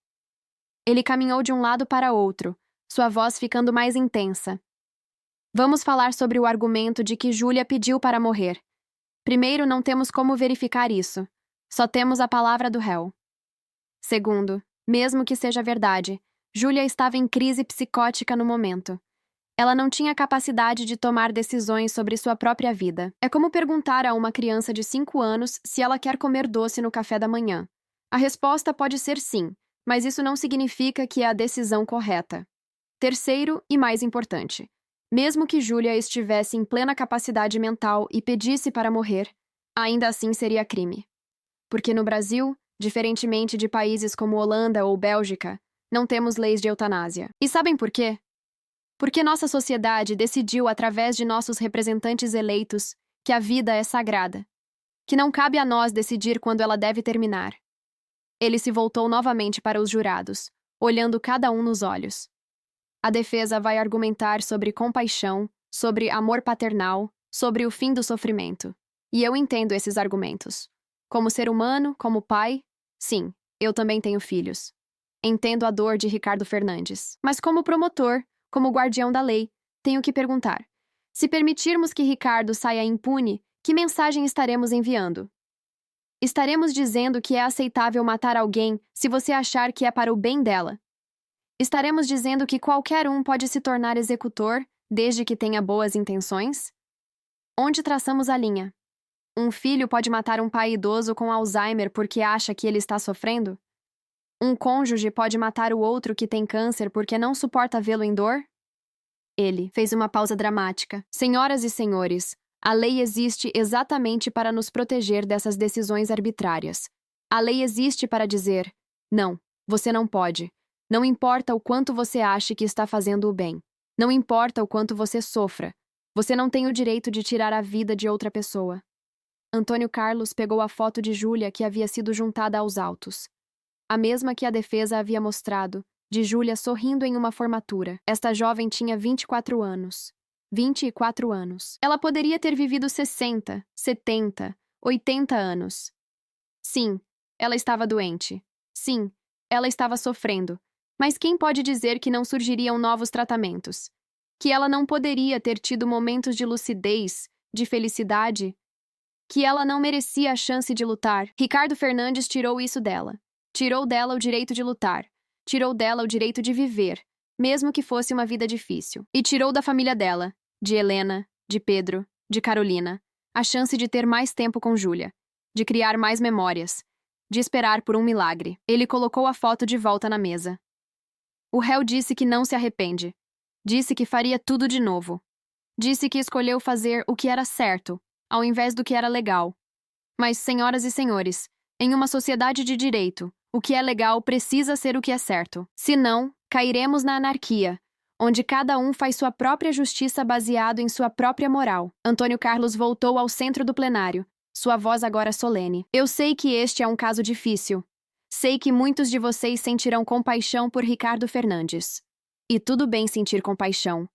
Ele caminhou de um lado para outro, sua voz ficando mais intensa. Vamos falar sobre o argumento de que Júlia pediu para morrer. Primeiro, não temos como verificar isso. Só temos a palavra do réu. Segundo, mesmo que seja verdade, Júlia estava em crise psicótica no momento. Ela não tinha capacidade de tomar decisões sobre sua própria vida. É como perguntar a uma criança de 5 anos se ela quer comer doce no café da manhã. A resposta pode ser sim, mas isso não significa que é a decisão correta. Terceiro e mais importante, mesmo que Júlia estivesse em plena capacidade mental e pedisse para morrer, ainda assim seria crime. Porque no Brasil, diferentemente de países como Holanda ou Bélgica, não temos leis de eutanásia. E sabem por quê? Porque nossa sociedade decidiu, através de nossos representantes eleitos, que a vida é sagrada, que não cabe a nós decidir quando ela deve terminar. Ele se voltou novamente para os jurados, olhando cada um nos olhos. A defesa vai argumentar sobre compaixão, sobre amor paternal, sobre o fim do sofrimento. E eu entendo esses argumentos. Como ser humano, como pai, sim, eu também tenho filhos. Entendo a dor de Ricardo Fernandes. Mas como promotor, como guardião da lei, tenho que perguntar. Se permitirmos que Ricardo saia impune, que mensagem estaremos enviando? Estaremos dizendo que é aceitável matar alguém se você achar que é para o bem dela. Estaremos dizendo que qualquer um pode se tornar executor, desde que tenha boas intenções? Onde traçamos a linha? Um filho pode matar um pai idoso com Alzheimer porque acha que ele está sofrendo? Um cônjuge pode matar o outro que tem câncer porque não suporta vê-lo em dor? Ele fez uma pausa dramática. Senhoras e senhores, a lei existe exatamente para nos proteger dessas decisões arbitrárias. A lei existe para dizer: não, você não pode. Não importa o quanto você ache que está fazendo o bem. Não importa o quanto você sofra. Você não tem o direito de tirar a vida de outra pessoa. Antônio Carlos pegou a foto de Júlia que havia sido juntada aos autos. A mesma que a defesa havia mostrado, de Júlia sorrindo em uma formatura. Esta jovem tinha 24 anos. 24 anos. Ela poderia ter vivido 60, 70, 80 anos. Sim, ela estava doente. Sim, ela estava sofrendo. Mas quem pode dizer que não surgiriam novos tratamentos? Que ela não poderia ter tido momentos de lucidez, de felicidade? que ela não merecia a chance de lutar. Ricardo Fernandes tirou isso dela. Tirou dela o direito de lutar. Tirou dela o direito de viver, mesmo que fosse uma vida difícil. E tirou da família dela, de Helena, de Pedro, de Carolina, a chance de ter mais tempo com Júlia, de criar mais memórias, de esperar por um milagre. Ele colocou a foto de volta na mesa. O réu disse que não se arrepende. Disse que faria tudo de novo. Disse que escolheu fazer o que era certo, ao invés do que era legal. Mas, senhoras e senhores, em uma sociedade de direito, o que é legal precisa ser o que é certo. Senão, cairemos na anarquia, onde cada um faz sua própria justiça baseado em sua própria moral. Antônio Carlos voltou ao centro do plenário, sua voz agora solene. Eu sei que este é um caso difícil. Sei que muitos de vocês sentirão compaixão por Ricardo Fernandes. E tudo bem sentir compaixão.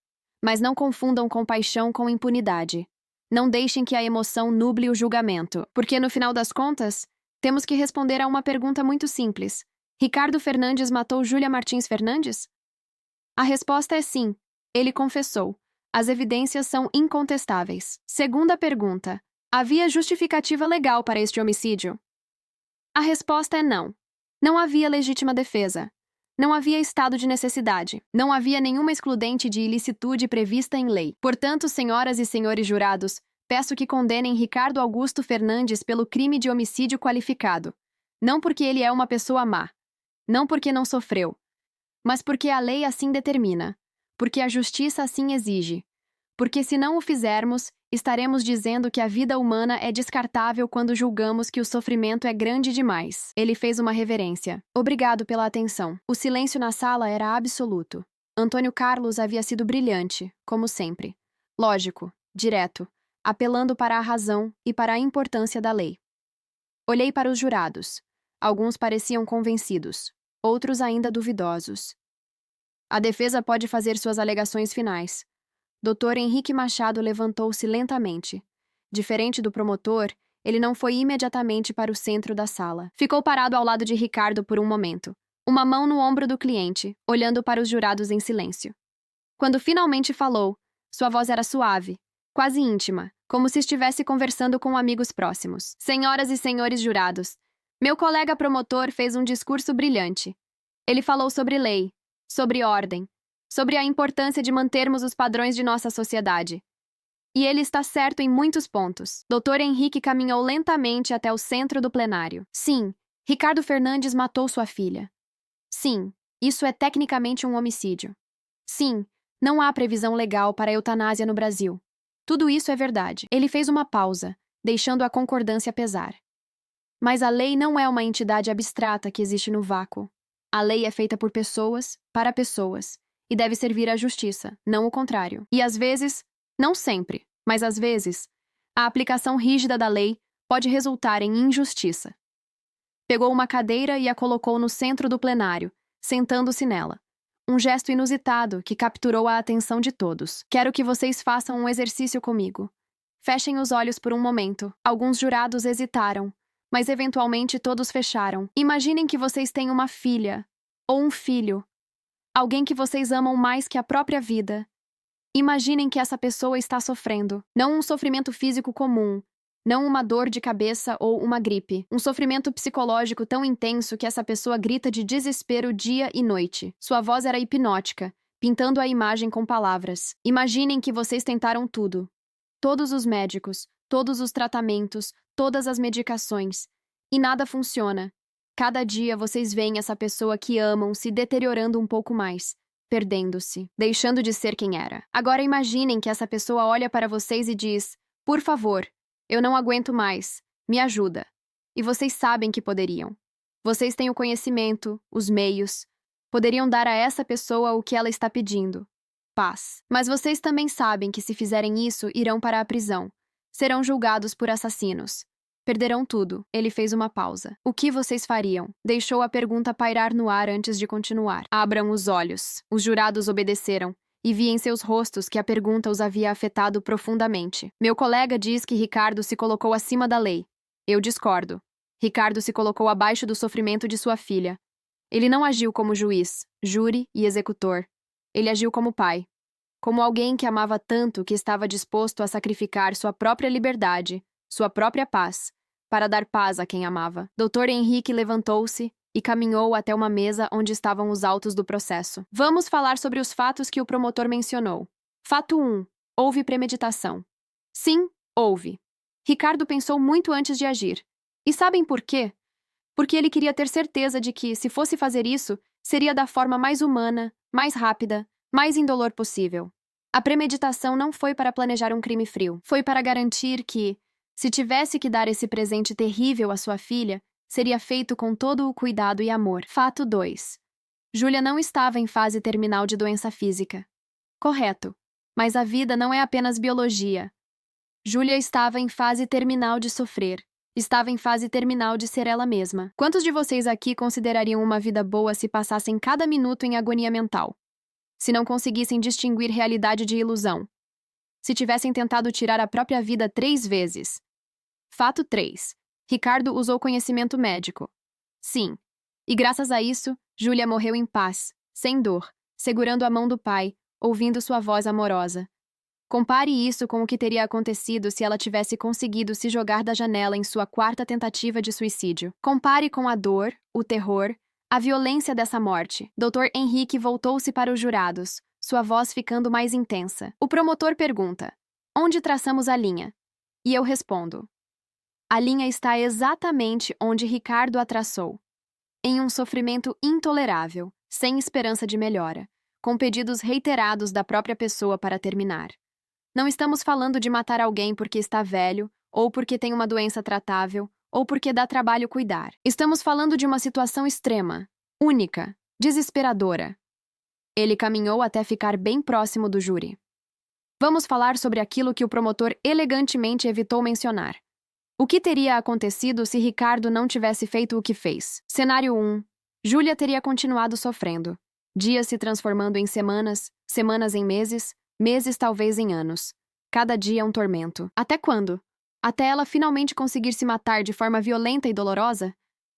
Mas não confundam compaixão com impunidade. Não deixem que a emoção nuble o julgamento, porque no final das contas, temos que responder a uma pergunta muito simples. Ricardo Fernandes matou Júlia Martins Fernandes? A resposta é sim. Ele confessou. As evidências são incontestáveis. Segunda pergunta. Havia justificativa legal para este homicídio? A resposta é não. Não havia legítima defesa. Não havia estado de necessidade. Não havia nenhuma excludente de ilicitude prevista em lei. Portanto, senhoras e senhores jurados, peço que condenem Ricardo Augusto Fernandes pelo crime de homicídio qualificado. Não porque ele é uma pessoa má. Não porque não sofreu. Mas porque a lei assim determina. Porque a justiça assim exige. Porque se não o fizermos, estaremos dizendo que a vida humana é descartável quando julgamos que o sofrimento é grande demais. Ele fez uma reverência. Obrigado pela atenção. O silêncio na sala era absoluto. Antônio Carlos havia sido brilhante, como sempre. Lógico, direto, apelando para a razão e para a importância da lei. Olhei para os jurados. Alguns pareciam convencidos, outros ainda duvidosos. A defesa pode fazer suas alegações finais. Dr. Henrique Machado levantou-se lentamente. Diferente do promotor, ele não foi imediatamente para o centro da sala. Ficou parado ao lado de Ricardo por um momento, uma mão no ombro do cliente, olhando para os jurados em silêncio. Quando finalmente falou, sua voz era suave, quase íntima, como se estivesse conversando com amigos próximos. Senhoras e senhores jurados, meu colega promotor fez um discurso brilhante. Ele falou sobre lei, sobre ordem, sobre a importância de mantermos os padrões de nossa sociedade. E ele está certo em muitos pontos. Dr. Henrique caminhou lentamente até o centro do plenário. Sim, Ricardo Fernandes matou sua filha. Sim, isso é tecnicamente um homicídio. Sim, não há previsão legal para a eutanásia no Brasil. Tudo isso é verdade. Ele fez uma pausa, deixando a concordância pesar. Mas a lei não é uma entidade abstrata que existe no vácuo. A lei é feita por pessoas, para pessoas, e deve servir à justiça, não o contrário. E às vezes, não sempre, mas às vezes, a aplicação rígida da lei pode resultar em injustiça. Pegou uma cadeira e a colocou no centro do plenário, sentando-se nela. Um gesto inusitado que capturou a atenção de todos. Quero que vocês façam um exercício comigo. Fechem os olhos por um momento. Alguns jurados hesitaram, mas eventualmente todos fecharam. Imaginem que vocês têm uma filha, ou um filho, alguém que vocês amam mais que a própria vida. Imaginem que essa pessoa está sofrendo, não um sofrimento físico comum, não uma dor de cabeça ou uma gripe, um sofrimento psicológico tão intenso que essa pessoa grita de desespero dia e noite. Sua voz era hipnótica, pintando a imagem com palavras. Imaginem que vocês tentaram tudo. Todos os médicos, todos os tratamentos, todas as medicações. E nada funciona. Cada dia vocês veem essa pessoa que amam se deteriorando um pouco mais, perdendo-se, deixando de ser quem era. Agora imaginem que essa pessoa olha para vocês e diz: por favor, eu não aguento mais, me ajuda. E vocês sabem que poderiam. Vocês têm o conhecimento, os meios. Poderiam dar a essa pessoa o que ela está pedindo: paz. Mas vocês também sabem que se fizerem isso, irão para a prisão. Serão julgados por assassinos. Perderão tudo. Ele fez uma pausa. O que vocês fariam? Deixou a pergunta pairar no ar antes de continuar. Abram os olhos. Os jurados obedeceram, e vi em seus rostos que a pergunta os havia afetado profundamente. Meu colega diz que Ricardo se colocou acima da lei. Eu discordo. Ricardo se colocou abaixo do sofrimento de sua filha. Ele não agiu como juiz, júri e executor. Ele agiu como pai. Como alguém que amava tanto que estava disposto a sacrificar sua própria liberdade sua própria paz, para dar paz a quem amava. Dr. Henrique levantou-se e caminhou até uma mesa onde estavam os autos do processo. Vamos falar sobre os fatos que o promotor mencionou. Fato 1. Houve premeditação. Sim, houve. Ricardo pensou muito antes de agir. E sabem por quê? Porque ele queria ter certeza de que, se fosse fazer isso, seria da forma mais humana, mais rápida, mais indolor possível. A premeditação não foi para planejar um crime frio. Foi para garantir que, se tivesse que dar esse presente terrível à sua filha, seria feito com todo o cuidado e amor. Fato 2. Júlia não estava em fase terminal de doença física. Correto. Mas a vida não é apenas biologia. Júlia estava em fase terminal de sofrer. Estava em fase terminal de ser ela mesma. Quantos de vocês aqui considerariam uma vida boa se passassem cada minuto em agonia mental? Se não conseguissem distinguir realidade de ilusão? Se tivessem tentado tirar a própria vida 3 vezes? Fato 3. Ricardo usou conhecimento médico. Sim. E graças a isso, Júlia morreu em paz, sem dor, segurando a mão do pai, ouvindo sua voz amorosa. Compare isso com o que teria acontecido se ela tivesse conseguido se jogar da janela em sua 4ª tentativa de suicídio. Compare com a dor, o terror, a violência dessa morte. Dr. Henrique voltou-se para os jurados, sua voz ficando mais intensa. O promotor pergunta: onde traçamos a linha? E eu respondo: a linha está exatamente onde Ricardo a traçou. Em um sofrimento intolerável, sem esperança de melhora, com pedidos reiterados da própria pessoa para terminar. Não estamos falando de matar alguém porque está velho, ou porque tem uma doença tratável, ou porque dá trabalho cuidar. Estamos falando de uma situação extrema, única, desesperadora. Ele caminhou até ficar bem próximo do júri. Vamos falar sobre aquilo que o promotor elegantemente evitou mencionar. O que teria acontecido se Ricardo não tivesse feito o que fez? Cenário 1. Júlia teria continuado sofrendo. Dias se transformando em semanas, semanas em meses, meses talvez em anos. Cada dia um tormento. Até quando? Até ela finalmente conseguir se matar de forma violenta e dolorosa?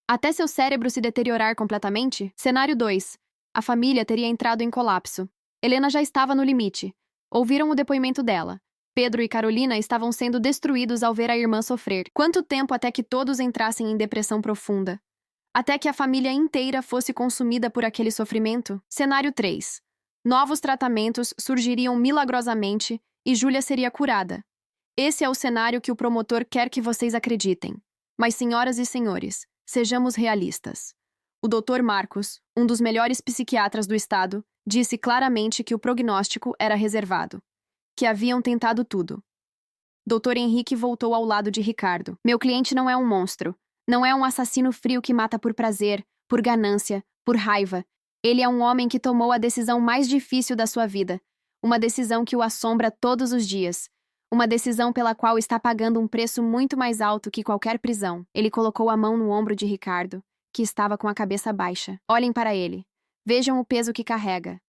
Até seu cérebro se deteriorar completamente? Cenário 2. A família teria entrado em colapso. Helena já estava no limite. Ouviram o depoimento dela. Pedro e Carolina estavam sendo destruídos ao ver a irmã sofrer. Quanto tempo até que todos entrassem em depressão profunda? Até que a família inteira fosse consumida por aquele sofrimento? Cenário 3. Novos tratamentos surgiriam milagrosamente e Júlia seria curada. Esse é o cenário que o promotor quer que vocês acreditem. Mas, senhoras e senhores, sejamos realistas. O Dr. Marcos, um dos melhores psiquiatras do estado, disse claramente que o prognóstico era reservado. Que haviam tentado tudo. Dr. Henrique voltou ao lado de Ricardo. Meu cliente não é um monstro. Não é um assassino frio que mata por prazer, por ganância, por raiva. Ele é um homem que tomou a decisão mais difícil da sua vida. Uma decisão que o assombra todos os dias. Uma decisão pela qual está pagando um preço muito mais alto que qualquer prisão. Ele colocou a mão no ombro de Ricardo, que estava com a cabeça baixa. Olhem para ele. Vejam o peso que carrega.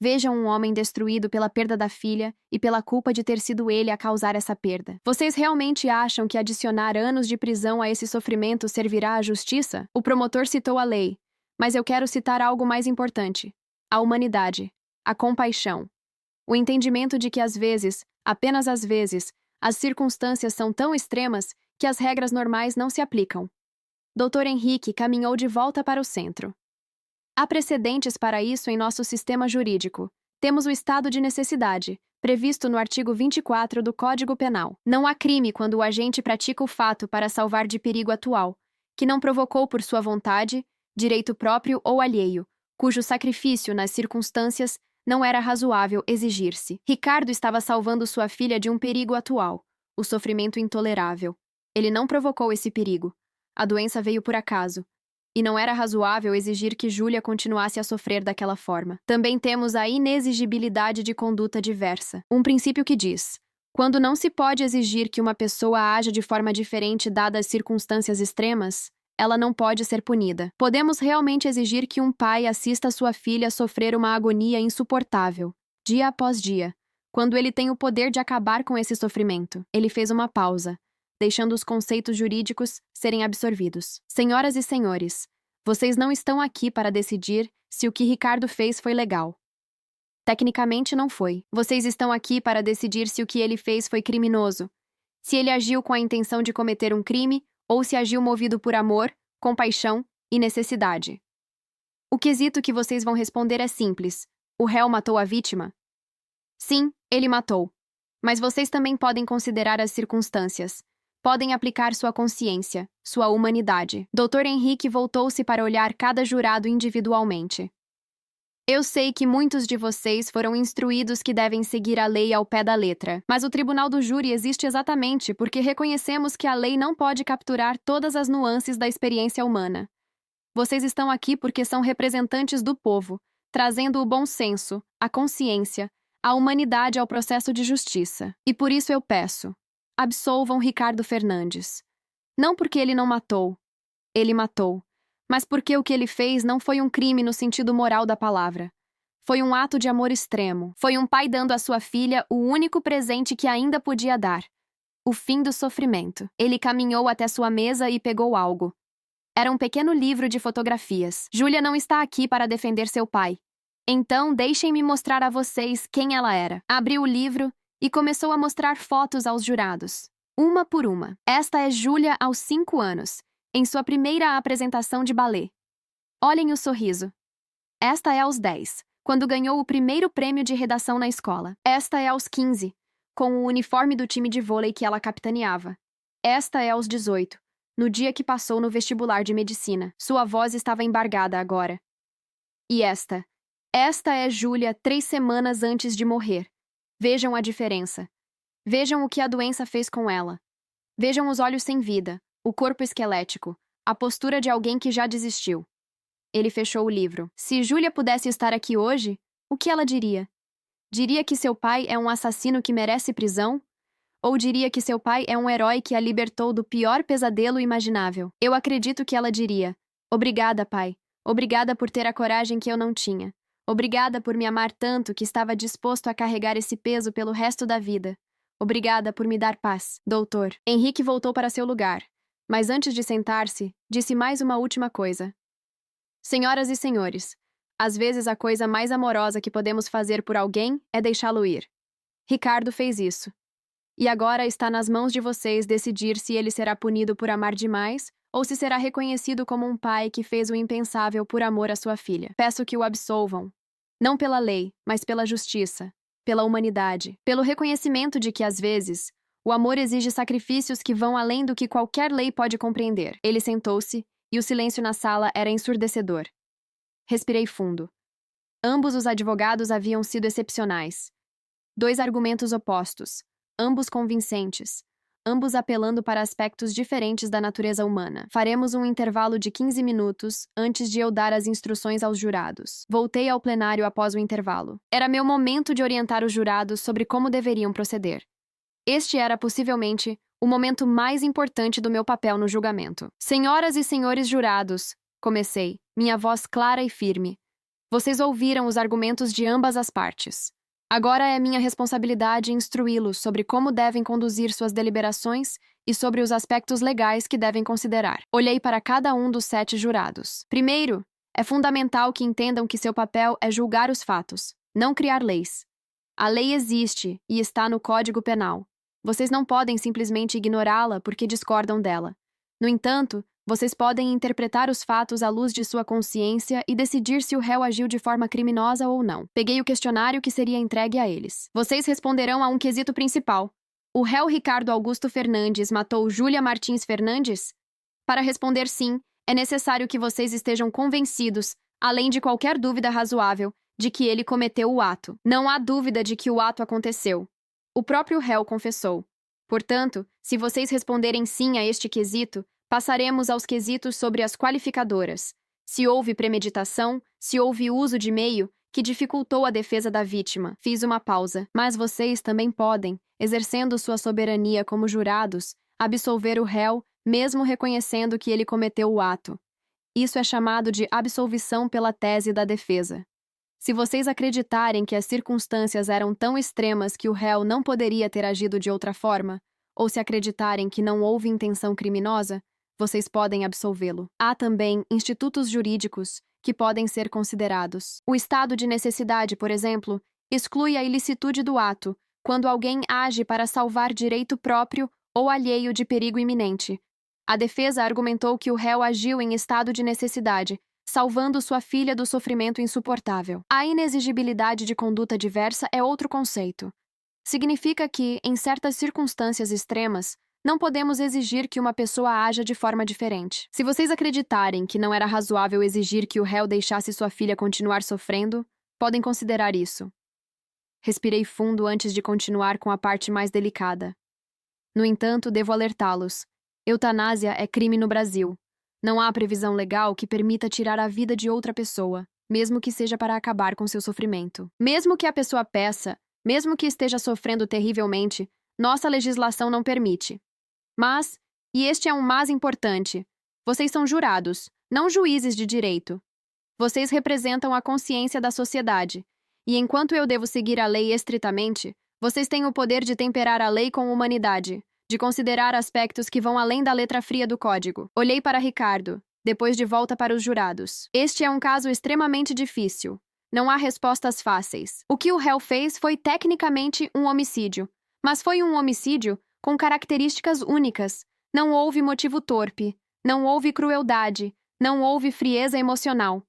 Vejam um homem destruído pela perda da filha e pela culpa de ter sido ele a causar essa perda. Vocês realmente acham que adicionar anos de prisão a esse sofrimento servirá à justiça? O promotor citou a lei, mas eu quero citar algo mais importante: a humanidade, a compaixão. O entendimento de que às vezes, apenas às vezes, as circunstâncias são tão extremas que as regras normais não se aplicam. Dr. Henrique caminhou de volta para o centro. Há precedentes para isso em nosso sistema jurídico. Temos o estado de necessidade, previsto no artigo 24 do Código Penal. Não há crime quando o agente pratica o fato para salvar de perigo atual, que não provocou por sua vontade, direito próprio ou alheio, cujo sacrifício, nas circunstâncias, não era razoável exigir-se. Ricardo estava salvando sua filha de um perigo atual, o sofrimento intolerável. Ele não provocou esse perigo. A doença veio por acaso. E não era razoável exigir que Júlia continuasse a sofrer daquela forma. Também temos a inexigibilidade de conduta diversa. Um princípio que diz: quando não se pode exigir que uma pessoa haja de forma diferente dadas circunstâncias extremas, ela não pode ser punida. Podemos realmente exigir que um pai assista sua filha sofrer uma agonia insuportável, dia após dia, quando ele tem o poder de acabar com esse sofrimento. Ele fez uma pausa, deixando os conceitos jurídicos serem absorvidos. Senhoras e senhores, vocês não estão aqui para decidir se o que Ricardo fez foi legal. Tecnicamente não foi. Vocês estão aqui para decidir se o que ele fez foi criminoso, se ele agiu com a intenção de cometer um crime ou se agiu movido por amor, compaixão e necessidade. O quesito que vocês vão responder é simples: o réu matou a vítima? Sim, ele matou. Mas vocês também podem considerar as circunstâncias. Podem aplicar sua consciência, sua humanidade. Dr. Henrique voltou-se para olhar cada jurado individualmente. Eu sei que muitos de vocês foram instruídos que devem seguir a lei ao pé da letra, mas o tribunal do júri existe exatamente porque reconhecemos que a lei não pode capturar todas as nuances da experiência humana. Vocês estão aqui porque são representantes do povo, trazendo o bom senso, a consciência, a humanidade ao processo de justiça. E por isso eu peço: absolvam Ricardo Fernandes. Não porque ele não matou. Ele matou. Mas porque o que ele fez não foi um crime no sentido moral da palavra. Foi um ato de amor extremo. Foi um pai dando à sua filha o único presente que ainda podia dar: o fim do sofrimento. Ele caminhou até sua mesa e pegou algo. Era um pequeno livro de fotografias. Júlia não está aqui para defender seu pai. Então, deixem-me mostrar a vocês quem ela era. Abriu o livro e começou a mostrar fotos aos jurados, uma por uma. Esta é Júlia aos 5 anos, em sua primeira apresentação de balé. Olhem o sorriso. Esta é aos 10, quando ganhou o primeiro prêmio de redação na escola. Esta é aos 15, com o uniforme do time de vôlei que ela capitaneava. Esta é aos 18, no dia que passou no vestibular de medicina. Sua voz estava embargada agora. E esta é Júlia 3 semanas antes de morrer. Vejam a diferença. Vejam o que a doença fez com ela. Vejam os olhos sem vida, o corpo esquelético, a postura de alguém que já desistiu. Ele fechou o livro. Se Júlia pudesse estar aqui hoje, o que ela diria? Diria que seu pai é um assassino que merece prisão? Ou diria que seu pai é um herói que a libertou do pior pesadelo imaginável? Eu acredito que ela diria: obrigada, pai. Obrigada por ter a coragem que eu não tinha. Obrigada por me amar tanto que estava disposto a carregar esse peso pelo resto da vida. Obrigada por me dar paz, doutor. Henrique voltou para seu lugar, mas antes de sentar-se, disse mais uma última coisa. Senhoras e senhores, às vezes a coisa mais amorosa que podemos fazer por alguém é deixá-lo ir. Ricardo fez isso. E agora está nas mãos de vocês decidir se ele será punido por amar demais ou se será reconhecido como um pai que fez o impensável por amor à sua filha. Peço que o absolvam. Não pela lei, mas pela justiça, pela humanidade, pelo reconhecimento de que, às vezes, o amor exige sacrifícios que vão além do que qualquer lei pode compreender. Ele sentou-se, e o silêncio na sala era ensurdecedor. Respirei fundo. Ambos os advogados haviam sido excepcionais. 2 argumentos opostos, ambos convincentes, ambos apelando para aspectos diferentes da natureza humana. Faremos um intervalo de 15 minutos antes de eu dar as instruções aos jurados. Voltei ao plenário após o intervalo. Era meu momento de orientar os jurados sobre como deveriam proceder. Este era, possivelmente, o momento mais importante do meu papel no julgamento. Senhoras e senhores jurados, comecei, minha voz clara e firme. Vocês ouviram os argumentos de ambas as partes. Agora é minha responsabilidade instruí-los sobre como devem conduzir suas deliberações e sobre os aspectos legais que devem considerar. Olhei para cada um dos 7 jurados. Primeiro, é fundamental que entendam que seu papel é julgar os fatos, não criar leis. A lei existe e está no Código Penal. Vocês não podem simplesmente ignorá-la porque discordam dela. No entanto, vocês podem interpretar os fatos à luz de sua consciência e decidir se o réu agiu de forma criminosa ou não. Peguei o questionário que seria entregue a eles. Vocês responderão a um quesito principal. O réu Ricardo Augusto Fernandes matou Júlia Martins Fernandes? Para responder sim, é necessário que vocês estejam convencidos, além de qualquer dúvida razoável, de que ele cometeu o ato. Não há dúvida de que o ato aconteceu. O próprio réu confessou. Portanto, se vocês responderem sim a este quesito, passaremos aos quesitos sobre as qualificadoras. Se houve premeditação, se houve uso de meio que dificultou a defesa da vítima. Fiz uma pausa. Mas vocês também podem, exercendo sua soberania como jurados, absolver o réu, mesmo reconhecendo que ele cometeu o ato. Isso é chamado de absolvição pela tese da defesa. Se vocês acreditarem que as circunstâncias eram tão extremas que o réu não poderia ter agido de outra forma, ou se acreditarem que não houve intenção criminosa, vocês podem absolvê-lo. Há também institutos jurídicos que podem ser considerados. O estado de necessidade, por exemplo, exclui a ilicitude do ato, quando alguém age para salvar direito próprio ou alheio de perigo iminente. A defesa argumentou que o réu agiu em estado de necessidade, salvando sua filha do sofrimento insuportável. A inexigibilidade de conduta diversa é outro conceito. Significa que, em certas circunstâncias extremas, não podemos exigir que uma pessoa haja de forma diferente. Se vocês acreditarem que não era razoável exigir que o réu deixasse sua filha continuar sofrendo, podem considerar isso. Respirei fundo antes de continuar com a parte mais delicada. No entanto, devo alertá-los. Eutanásia é crime no Brasil. Não há previsão legal que permita tirar a vida de outra pessoa, mesmo que seja para acabar com seu sofrimento. Mesmo que a pessoa peça, mesmo que esteja sofrendo terrivelmente, nossa legislação não permite. Mas, e este é um mas importante, vocês são jurados, não juízes de direito. Vocês representam a consciência da sociedade, e enquanto eu devo seguir a lei estritamente, vocês têm o poder de temperar a lei com humanidade, de considerar aspectos que vão além da letra fria do código. Olhei para Ricardo, depois de volta para os jurados. Este é um caso extremamente difícil. Não há respostas fáceis. O que o réu fez foi tecnicamente um homicídio, mas foi um homicídio com características únicas. Não houve motivo torpe, não houve crueldade, não houve frieza emocional.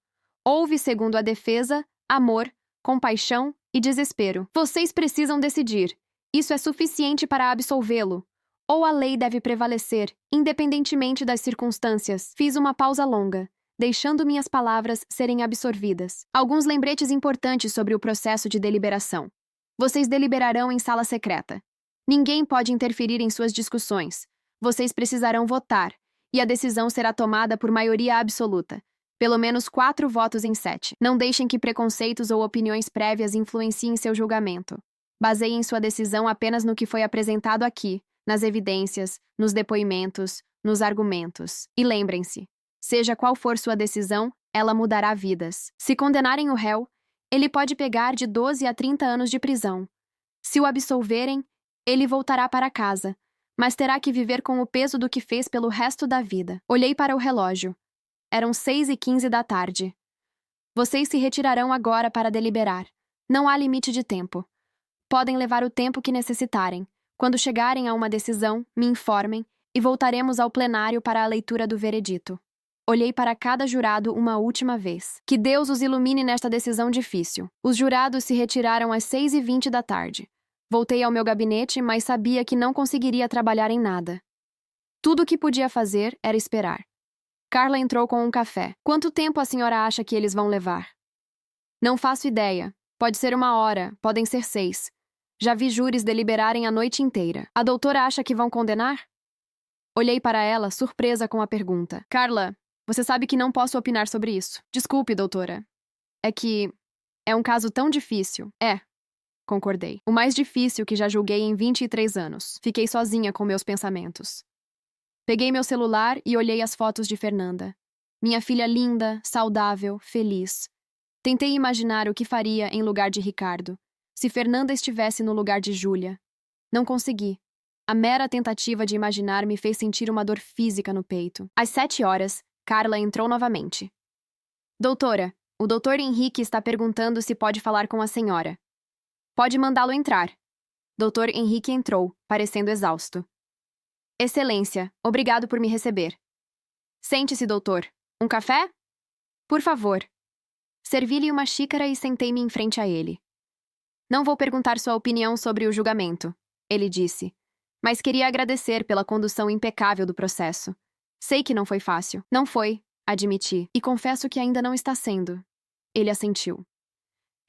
Houve, segundo a defesa, amor, compaixão e desespero. Vocês precisam decidir. Isso é suficiente para absolvê-lo. Ou a lei deve prevalecer, independentemente das circunstâncias. Fiz uma pausa longa, deixando minhas palavras serem absorvidas. Alguns lembretes importantes sobre o processo de deliberação. Vocês deliberarão em sala secreta. Ninguém pode interferir em suas discussões. Vocês precisarão votar, e a decisão será tomada por maioria absoluta. Pelo menos 4 votos em 7. Não deixem que preconceitos ou opiniões prévias influenciem seu julgamento. Baseiem sua decisão apenas no que foi apresentado aqui, nas evidências, nos depoimentos, nos argumentos. E lembrem-se, seja qual for sua decisão, ela mudará vidas. Se condenarem o réu, ele pode pegar de 12 a 30 anos de prisão. Se o absolverem, ele voltará para casa, mas terá que viver com o peso do que fez pelo resto da vida. Olhei para o relógio. Eram 6h15 da tarde. Vocês se retirarão agora para deliberar. Não há limite de tempo. Podem levar o tempo que necessitarem. Quando chegarem a uma decisão, me informem e voltaremos ao plenário para a leitura do veredito. Olhei para cada jurado uma última vez. Que Deus os ilumine nesta decisão difícil. Os jurados se retiraram às 6h20 da tarde. Voltei ao meu gabinete, mas sabia que não conseguiria trabalhar em nada. Tudo o que podia fazer era esperar. Carla entrou com um café. Quanto tempo a senhora acha que eles vão levar? Não faço ideia. Pode ser 1 hora, podem ser 6. Já vi júris deliberarem a noite inteira. A doutora acha que vão condenar? Olhei para ela, surpresa com a pergunta. Carla, você sabe que não posso opinar sobre isso. Desculpe, doutora. É que é um caso tão difícil. É, concordei. O mais difícil que já julguei em 23 anos. Fiquei sozinha com meus pensamentos. Peguei meu celular e olhei as fotos de Fernanda. Minha filha linda, saudável, feliz. Tentei imaginar o que faria em lugar de Ricardo, se Fernanda estivesse no lugar de Júlia. Não consegui. A mera tentativa de imaginar me fez sentir uma dor física no peito. Às 7 horas, Carla entrou novamente. Doutora, o doutor Henrique está perguntando se pode falar com a senhora. Pode mandá-lo entrar. Doutor Henrique entrou, parecendo exausto. Excelência, obrigado por me receber. Sente-se, doutor. Um café? Por favor. Servi-lhe uma xícara e sentei-me em frente a ele. Não vou perguntar sua opinião sobre o julgamento, ele disse, mas queria agradecer pela condução impecável do processo. Sei que não foi fácil. Não foi, admiti, e confesso que ainda não está sendo. Ele assentiu.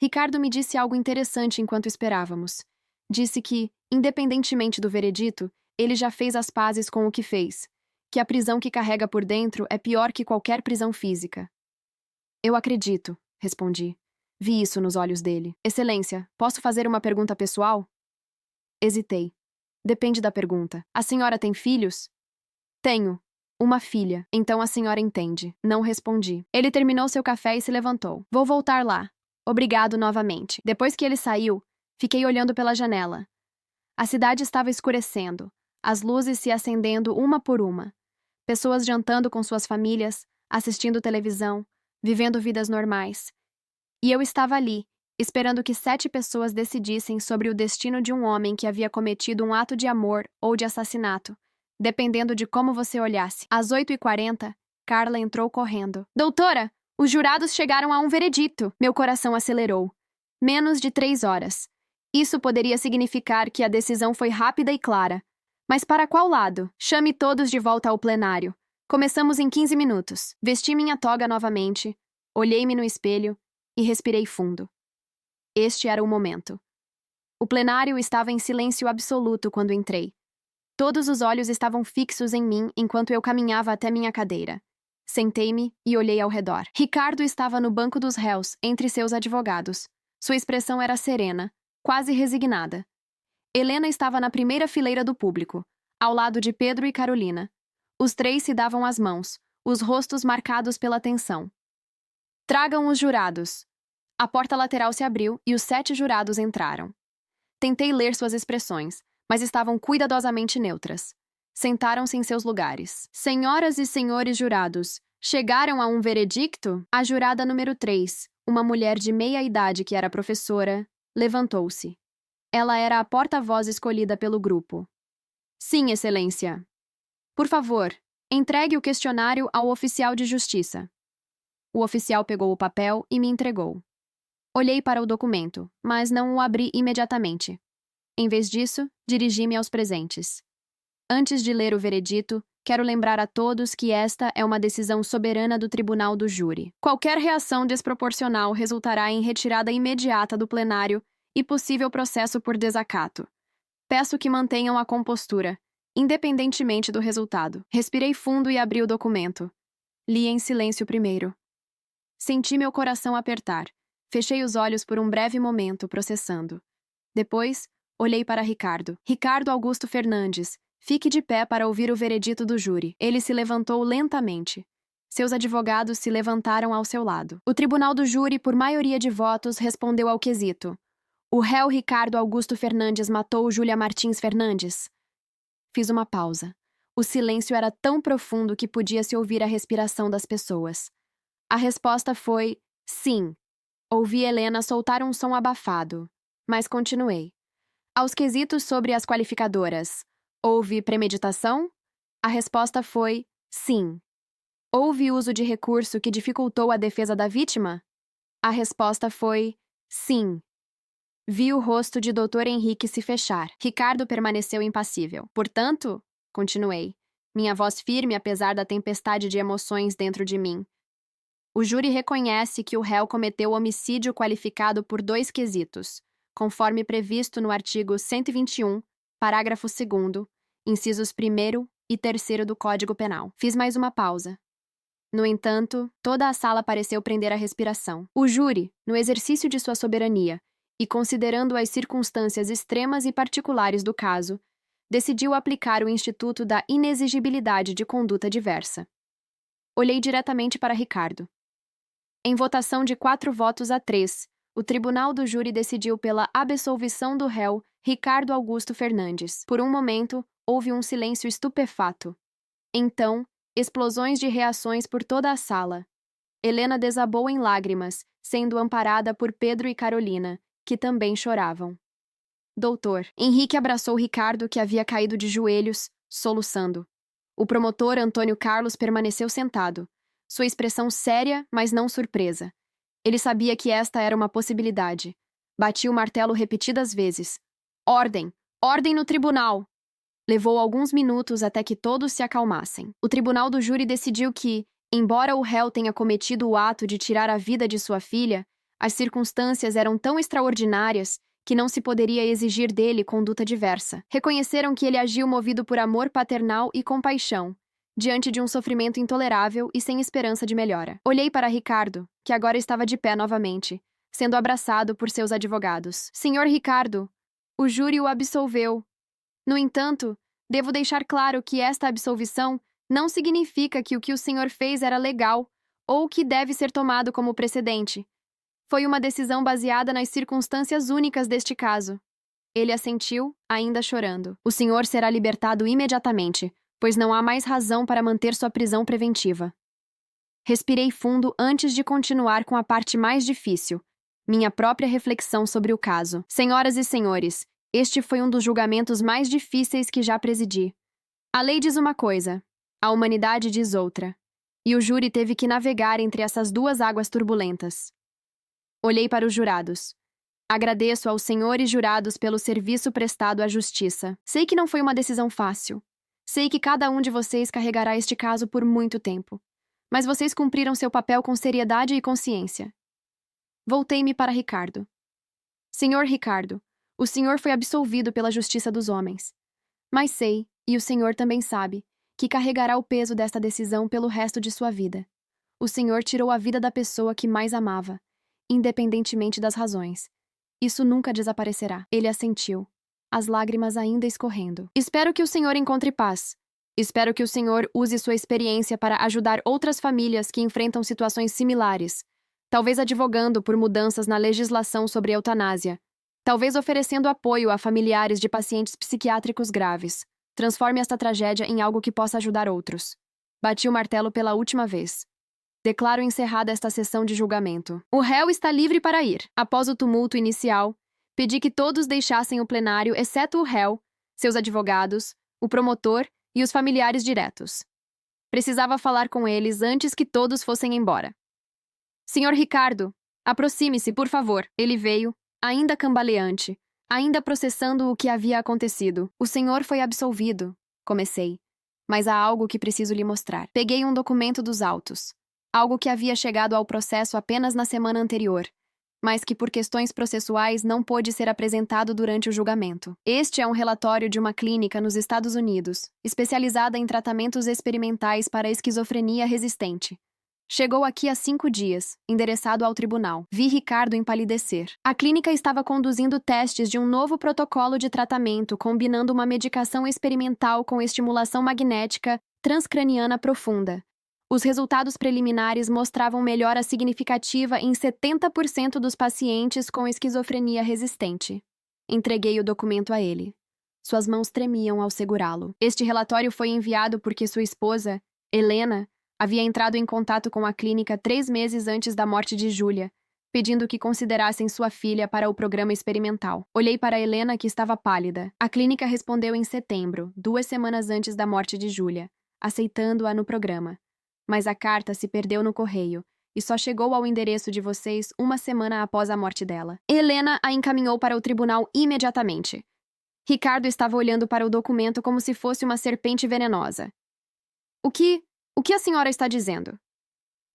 Ricardo me disse algo interessante enquanto esperávamos. Disse que, independentemente do veredito, ele já fez as pazes com o que fez, que a prisão que carrega por dentro é pior que qualquer prisão física. Eu acredito, respondi. Vi isso nos olhos dele. Excelência, posso fazer uma pergunta pessoal? Hesitei. Depende da pergunta. A senhora tem filhos? Tenho. Uma filha. Então a senhora entende. Não respondi. Ele terminou seu café e se levantou. Vou voltar lá. Obrigado novamente. Depois que ele saiu, fiquei olhando pela janela. A cidade estava escurecendo, as luzes se acendendo uma por uma. Pessoas jantando com suas famílias, assistindo televisão, vivendo vidas normais. E eu estava ali, esperando que 7 pessoas decidissem sobre o destino de um homem que havia cometido um ato de amor ou de assassinato, dependendo de como você olhasse. Às 8h40, Carla entrou correndo. Doutora, os jurados chegaram a um veredicto. Meu coração acelerou. Menos de 3 horas. Isso poderia significar que a decisão foi rápida e clara. Mas para qual lado? Chame todos de volta ao plenário. Começamos em 15 minutos. Vesti minha toga novamente, olhei-me no espelho e respirei fundo. Este era o momento. O plenário estava em silêncio absoluto quando entrei. Todos os olhos estavam fixos em mim enquanto eu caminhava até minha cadeira. Sentei-me e olhei ao redor. Ricardo estava no banco dos réus, entre seus advogados. Sua expressão era serena, quase resignada. Helena estava na primeira fileira do público, ao lado de Pedro e Carolina. Os 3 se davam as mãos, os rostos marcados pela tensão. Tragam os jurados. A porta lateral se abriu e os 7 jurados entraram. Tentei ler suas expressões, mas estavam cuidadosamente neutras. Sentaram-se em seus lugares. Senhoras e senhores jurados, chegaram a um veredicto? A jurada número 3, uma mulher de meia idade que era professora, levantou-se. Ela era a porta-voz escolhida pelo grupo. Sim, Excelência. Por favor, entregue o questionário ao oficial de justiça. O oficial pegou o papel e me entregou. Olhei para o documento, mas não o abri imediatamente. Em vez disso, dirigi-me aos presentes. Antes de ler o veredito, quero lembrar a todos que esta é uma decisão soberana do tribunal do júri. Qualquer reação desproporcional resultará em retirada imediata do plenário e possível processo por desacato. Peço que mantenham a compostura, independentemente do resultado. Respirei fundo e abri o documento. Li em silêncio primeiro. Senti meu coração apertar. Fechei os olhos por um breve momento, processando. Depois, olhei para Ricardo. Ricardo Augusto Fernandes, fique de pé para ouvir o veredito do júri. Ele se levantou lentamente. Seus advogados se levantaram ao seu lado. O tribunal do júri, por maioria de votos, respondeu ao quesito. O réu Ricardo Augusto Fernandes matou Júlia Martins Fernandes. Fiz uma pausa. O silêncio era tão profundo que podia-se ouvir a respiração das pessoas. A resposta foi sim. Ouvi Helena soltar um som abafado, mas continuei. Aos quesitos sobre as qualificadoras, houve premeditação? A resposta foi sim. Houve uso de recurso que dificultou a defesa da vítima? A resposta foi sim. Vi o rosto de Dr. Henrique se fechar. Ricardo permaneceu impassível. Portanto, continuei, minha voz firme apesar da tempestade de emoções dentro de mim. O júri reconhece que o réu cometeu homicídio qualificado por 2 quesitos, conforme previsto no artigo 121, parágrafo 2º, incisos 1º e 3º do Código Penal. Fiz mais uma pausa. No entanto, toda a sala pareceu prender a respiração. O júri, no exercício de sua soberania, e considerando as circunstâncias extremas e particulares do caso, decidiu aplicar o instituto da inexigibilidade de conduta diversa. Olhei diretamente para Ricardo. Em votação de 4 votos a 3, o tribunal do júri decidiu pela absolvição do réu Ricardo Augusto Fernandes. Por um momento, houve um silêncio estupefato. Então, explosões de reações por toda a sala. Helena desabou em lágrimas, sendo amparada por Pedro e Carolina, que também choravam. Doutor, Henrique abraçou Ricardo, que havia caído de joelhos, soluçando. O promotor Antônio Carlos permaneceu sentado, sua expressão séria, mas não surpresa. Ele sabia que esta era uma possibilidade. Bati o martelo repetidas vezes. Ordem! Ordem no tribunal! Levou alguns minutos até que todos se acalmassem. O tribunal do júri decidiu que, embora o réu tenha cometido o ato de tirar a vida de sua filha, as circunstâncias eram tão extraordinárias que não se poderia exigir dele conduta diversa. Reconheceram que ele agiu movido por amor paternal e compaixão, diante de um sofrimento intolerável e sem esperança de melhora. Olhei para Ricardo, que agora estava de pé novamente, sendo abraçado por seus advogados. Senhor Ricardo, o júri o absolveu. No entanto, devo deixar claro que esta absolvição não significa que o senhor fez era legal ou que deve ser tomado como precedente. Foi uma decisão baseada nas circunstâncias únicas deste caso. Ele assentiu, ainda chorando. O senhor será libertado imediatamente, pois não há mais razão para manter sua prisão preventiva. Respirei fundo antes de continuar com a parte mais difícil. minha própria reflexão sobre o caso. Senhoras e senhores, este foi um dos julgamentos mais difíceis que já presidi. A lei diz uma coisa, a humanidade diz outra. E o júri teve que navegar entre essas duas águas turbulentas. Olhei para os jurados. Agradeço aos senhores jurados pelo serviço prestado à justiça. Sei que não foi uma decisão fácil. Sei que cada um de vocês carregará este caso por muito tempo. Mas vocês cumpriram seu papel com seriedade e consciência. Voltei-me para Ricardo. Senhor Ricardo, o senhor foi absolvido pela justiça dos homens. Mas sei, e o senhor também sabe, que carregará o peso desta decisão pelo resto de sua vida. O senhor tirou a vida da pessoa que mais amava, independentemente das razões. Isso nunca desaparecerá. Ele assentiu, as lágrimas ainda escorrendo. Espero que o senhor encontre paz. Espero que o senhor use sua experiência para ajudar outras famílias que enfrentam situações similares, talvez advogando por mudanças na legislação sobre eutanásia, talvez oferecendo apoio a familiares de pacientes psiquiátricos graves. Transforme esta tragédia em algo que possa ajudar outros. Bati o martelo pela última vez. Declaro encerrada esta sessão de julgamento. O réu está livre para ir. Após o tumulto inicial, pedi que todos deixassem o plenário, exceto o réu, seus advogados, o promotor e os familiares diretos. Precisava falar com eles antes que todos fossem embora. Senhor Ricardo, aproxime-se, por favor. Ele veio, ainda cambaleante, ainda processando o que havia acontecido. O senhor foi absolvido, comecei. Mas há algo que preciso lhe mostrar. Peguei um documento dos autos. Algo que havia chegado ao processo apenas na semana anterior, mas que por questões processuais não pôde ser apresentado durante o julgamento. Este é um relatório de uma clínica nos Estados Unidos, especializada em tratamentos experimentais para esquizofrenia resistente. Chegou aqui há 5 dias, endereçado ao tribunal. Vi Ricardo empalidecer. A clínica estava conduzindo testes de um novo protocolo de tratamento, combinando uma medicação experimental com estimulação magnética transcraniana profunda. Os resultados preliminares mostravam melhora significativa em 70% dos pacientes com esquizofrenia resistente. Entreguei o documento a ele. Suas mãos tremiam ao segurá-lo. Este relatório foi enviado porque sua esposa, Helena, havia entrado em contato com a clínica 3 meses antes da morte de Júlia, pedindo que considerassem sua filha para o programa experimental. Olhei para Helena, que estava pálida. A clínica respondeu em setembro, 2 semanas antes da morte de Júlia, aceitando-a no programa. Mas a carta se perdeu no correio e só chegou ao endereço de vocês 1 semana após a morte dela. Helena a encaminhou para o tribunal imediatamente. Ricardo estava olhando para o documento como se fosse uma serpente venenosa. O que a senhora está dizendo?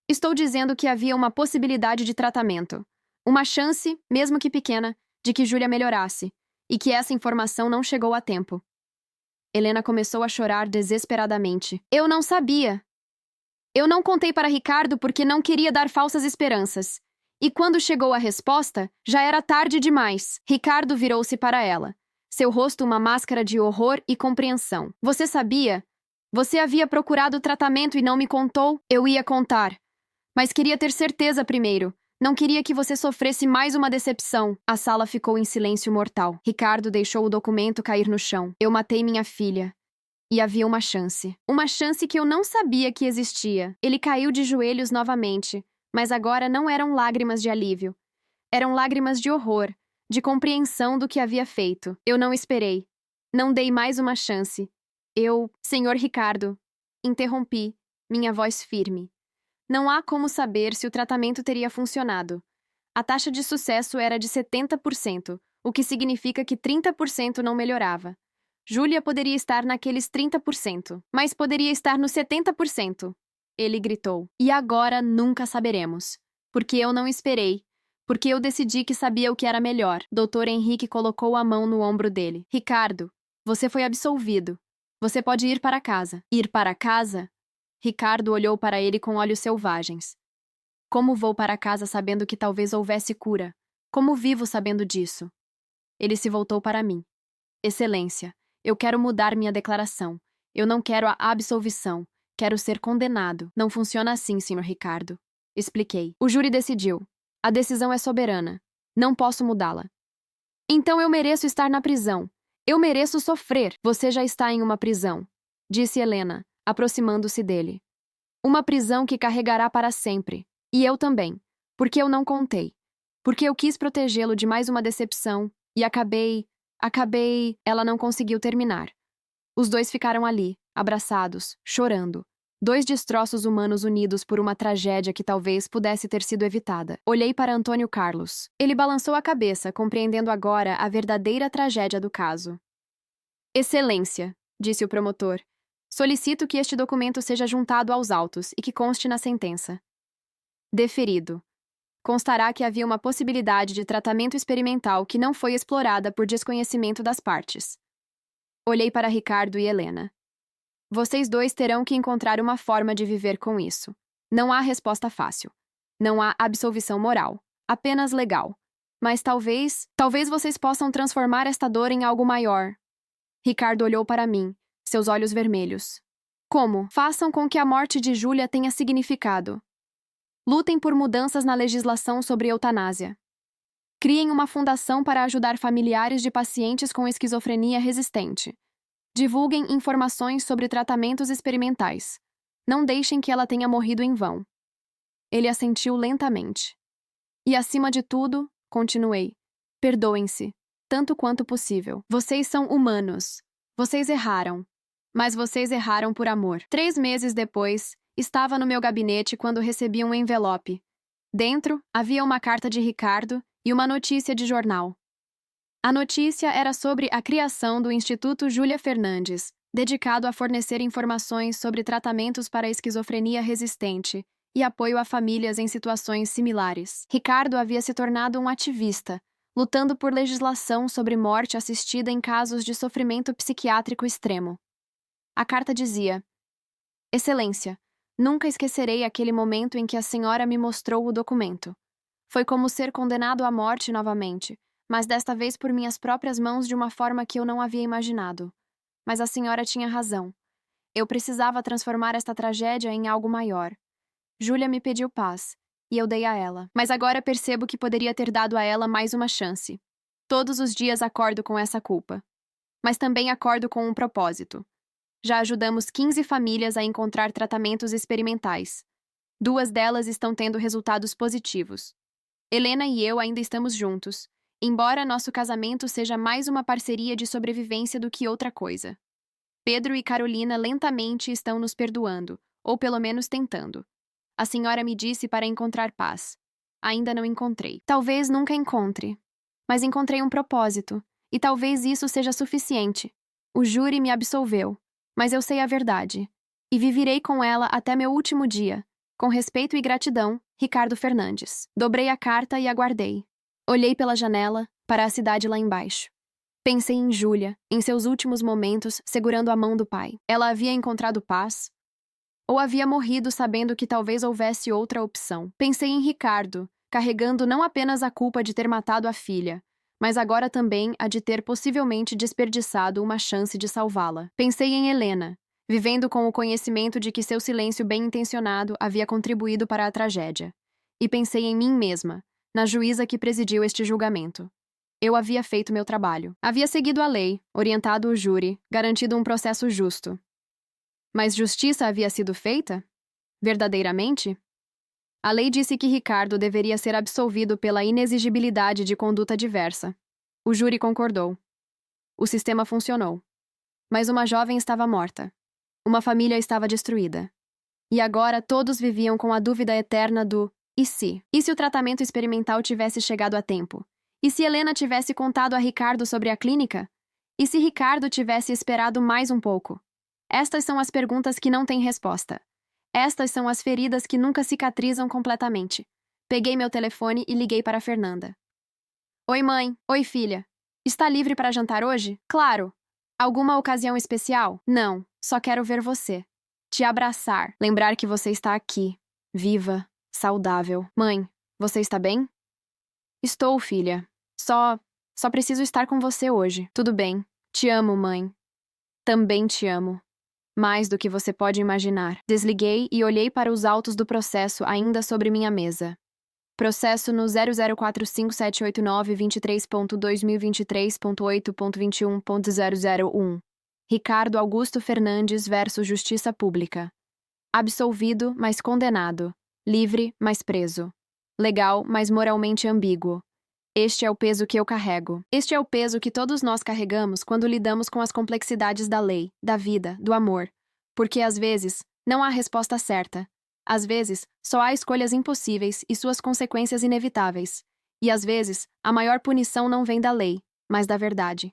Estou dizendo que havia uma possibilidade de tratamento. Uma chance, mesmo que pequena, de que Júlia melhorasse, e que essa informação não chegou a tempo. Helena começou a chorar desesperadamente. Eu não sabia! Eu não contei para Ricardo porque não queria dar falsas esperanças. E quando chegou a resposta, já era tarde demais. Ricardo virou-se para ela. Seu rosto uma máscara de horror e compreensão. Você sabia? Você havia procurado tratamento e não me contou? Eu ia contar. Mas queria ter certeza primeiro. Não queria que você sofresse mais uma decepção. A sala ficou em silêncio mortal. Ricardo deixou o documento cair no chão. Eu matei minha filha. E havia uma chance. Uma chance que eu não sabia que existia. Ele caiu de joelhos novamente, mas agora não eram lágrimas de alívio. Eram lágrimas de horror, de compreensão do que havia feito. Eu não esperei. Não dei mais uma chance. Senhor Ricardo, interrompi, minha voz firme. Não há como saber se o tratamento teria funcionado. A taxa de sucesso era de 70%, o que significa que 30% não melhorava. Júlia poderia estar naqueles 30%, mas poderia estar nos 70%. Ele gritou. E agora nunca saberemos. Porque eu não esperei. Porque eu decidi que sabia o que era melhor. Dr. Henrique colocou a mão no ombro dele. Ricardo, você foi absolvido. Você pode ir para casa. Ir para casa? Ricardo olhou para ele com olhos selvagens. Como vou para casa sabendo que talvez houvesse cura? Como vivo sabendo disso? Ele se voltou para mim. Excelência. Eu quero mudar minha declaração. Eu não quero a absolvição. Quero ser condenado. Não funciona assim, Sr. Ricardo. Expliquei. O júri decidiu. A decisão é soberana. Não posso mudá-la. Então eu mereço estar na prisão. Eu mereço sofrer. Você já está em uma prisão, disse Helena, aproximando-se dele. Uma prisão que carregará para sempre. E eu também. Porque eu não contei. Porque eu quis protegê-lo de mais uma decepção, e acabei. Ela não conseguiu terminar. Os dois ficaram ali, abraçados, chorando. Dois destroços humanos unidos por uma tragédia que talvez pudesse ter sido evitada. Olhei para Antônio Carlos. Ele balançou a cabeça, compreendendo agora a verdadeira tragédia do caso. Excelência, disse o promotor. Solicito que este documento seja juntado aos autos e que conste na sentença. Deferido. Constará que havia uma possibilidade de tratamento experimental que não foi explorada por desconhecimento das partes. Olhei para Ricardo e Helena. Vocês dois terão que encontrar uma forma de viver com isso. Não há resposta fácil. Não há absolvição moral, apenas legal. Mas talvez vocês possam transformar esta dor em algo maior. Ricardo olhou para mim, seus olhos vermelhos. Como? Façam com que a morte de Júlia tenha significado. Lutem por mudanças na legislação sobre eutanásia. Criem uma fundação para ajudar familiares de pacientes com esquizofrenia resistente. Divulguem informações sobre tratamentos experimentais. Não deixem que ela tenha morrido em vão. Ele assentiu lentamente. E acima de tudo, continuei, perdoem-se, tanto quanto possível. Vocês são humanos. Vocês erraram. Mas vocês erraram por amor. 3 meses depois, estava no meu gabinete quando recebi um envelope. Dentro, havia uma carta de Ricardo e uma notícia de jornal. A notícia era sobre a criação do Instituto Júlia Fernandes, dedicado a fornecer informações sobre tratamentos para a esquizofrenia resistente e apoio a famílias em situações similares. Ricardo havia se tornado um ativista, lutando por legislação sobre morte assistida em casos de sofrimento psiquiátrico extremo. A carta dizia: Excelência, nunca esquecerei aquele momento em que a senhora me mostrou o documento. Foi como ser condenado à morte novamente, mas desta vez por minhas próprias mãos de uma forma que eu não havia imaginado. Mas a senhora tinha razão. Eu precisava transformar esta tragédia em algo maior. Júlia me pediu paz, e eu dei a ela. Mas agora percebo que poderia ter dado a ela mais uma chance. Todos os dias acordo com essa culpa. Mas também acordo com um propósito. Já ajudamos 15 famílias a encontrar tratamentos experimentais. 2 delas estão tendo resultados positivos. Helena e eu ainda estamos juntos, embora nosso casamento seja mais uma parceria de sobrevivência do que outra coisa. Pedro e Carolina lentamente estão nos perdoando, ou pelo menos tentando. A senhora me disse para encontrar paz. Ainda não encontrei. Talvez nunca encontre. Mas encontrei um propósito, e talvez isso seja suficiente. O júri me absolveu, mas eu sei a verdade. E viverei com ela até meu último dia. Com respeito e gratidão, Ricardo Fernandes. Dobrei a carta e aguardei. Olhei pela janela, para a cidade lá embaixo. Pensei em Júlia, em seus últimos momentos, segurando a mão do pai. Ela havia encontrado paz? Ou havia morrido sabendo que talvez houvesse outra opção? Pensei em Ricardo, carregando não apenas a culpa de ter matado a filha, mas agora também a de ter possivelmente desperdiçado uma chance de salvá-la. Pensei em Helena, vivendo com o conhecimento de que seu silêncio bem-intencionado havia contribuído para a tragédia. E pensei em mim mesma, na juíza que presidiu este julgamento. Eu havia feito meu trabalho. Havia seguido a lei, orientado o júri, garantido um processo justo. Mas justiça havia sido feita? Verdadeiramente? A lei disse que Ricardo deveria ser absolvido pela inexigibilidade de conduta diversa. O júri concordou. O sistema funcionou. Mas uma jovem estava morta. Uma família estava destruída. E agora todos viviam com a dúvida eterna do e se? E se o tratamento experimental tivesse chegado a tempo? E se Helena tivesse contado a Ricardo sobre a clínica? E se Ricardo tivesse esperado mais um pouco? Estas são as perguntas que não têm resposta. Estas são as feridas que nunca cicatrizam completamente. Peguei meu telefone e liguei para Fernanda. Oi, mãe. Oi, filha. Está livre para jantar hoje? Claro. Alguma ocasião especial? Não. Só quero ver você. Te abraçar. Lembrar que você está aqui. Viva. Saudável. Mãe, você está bem? Estou, filha. Só preciso estar com você hoje. Tudo bem. Te amo, mãe. Também te amo. Mais do que você pode imaginar. Desliguei e olhei para os autos do processo ainda sobre minha mesa. Processo no 004578923.2023.8.21.001. Ricardo Augusto Fernandes versus Justiça Pública. Absolvido, mas condenado. Livre, mas preso. legal, mas moralmente ambíguo. Este é o peso que eu carrego. Este é o peso que todos nós carregamos quando lidamos com as complexidades da lei, da vida, do amor. Porque, às vezes, não há resposta certa. Às vezes, só há escolhas impossíveis e suas consequências inevitáveis. E, às vezes, a maior punição não vem da lei, mas da verdade.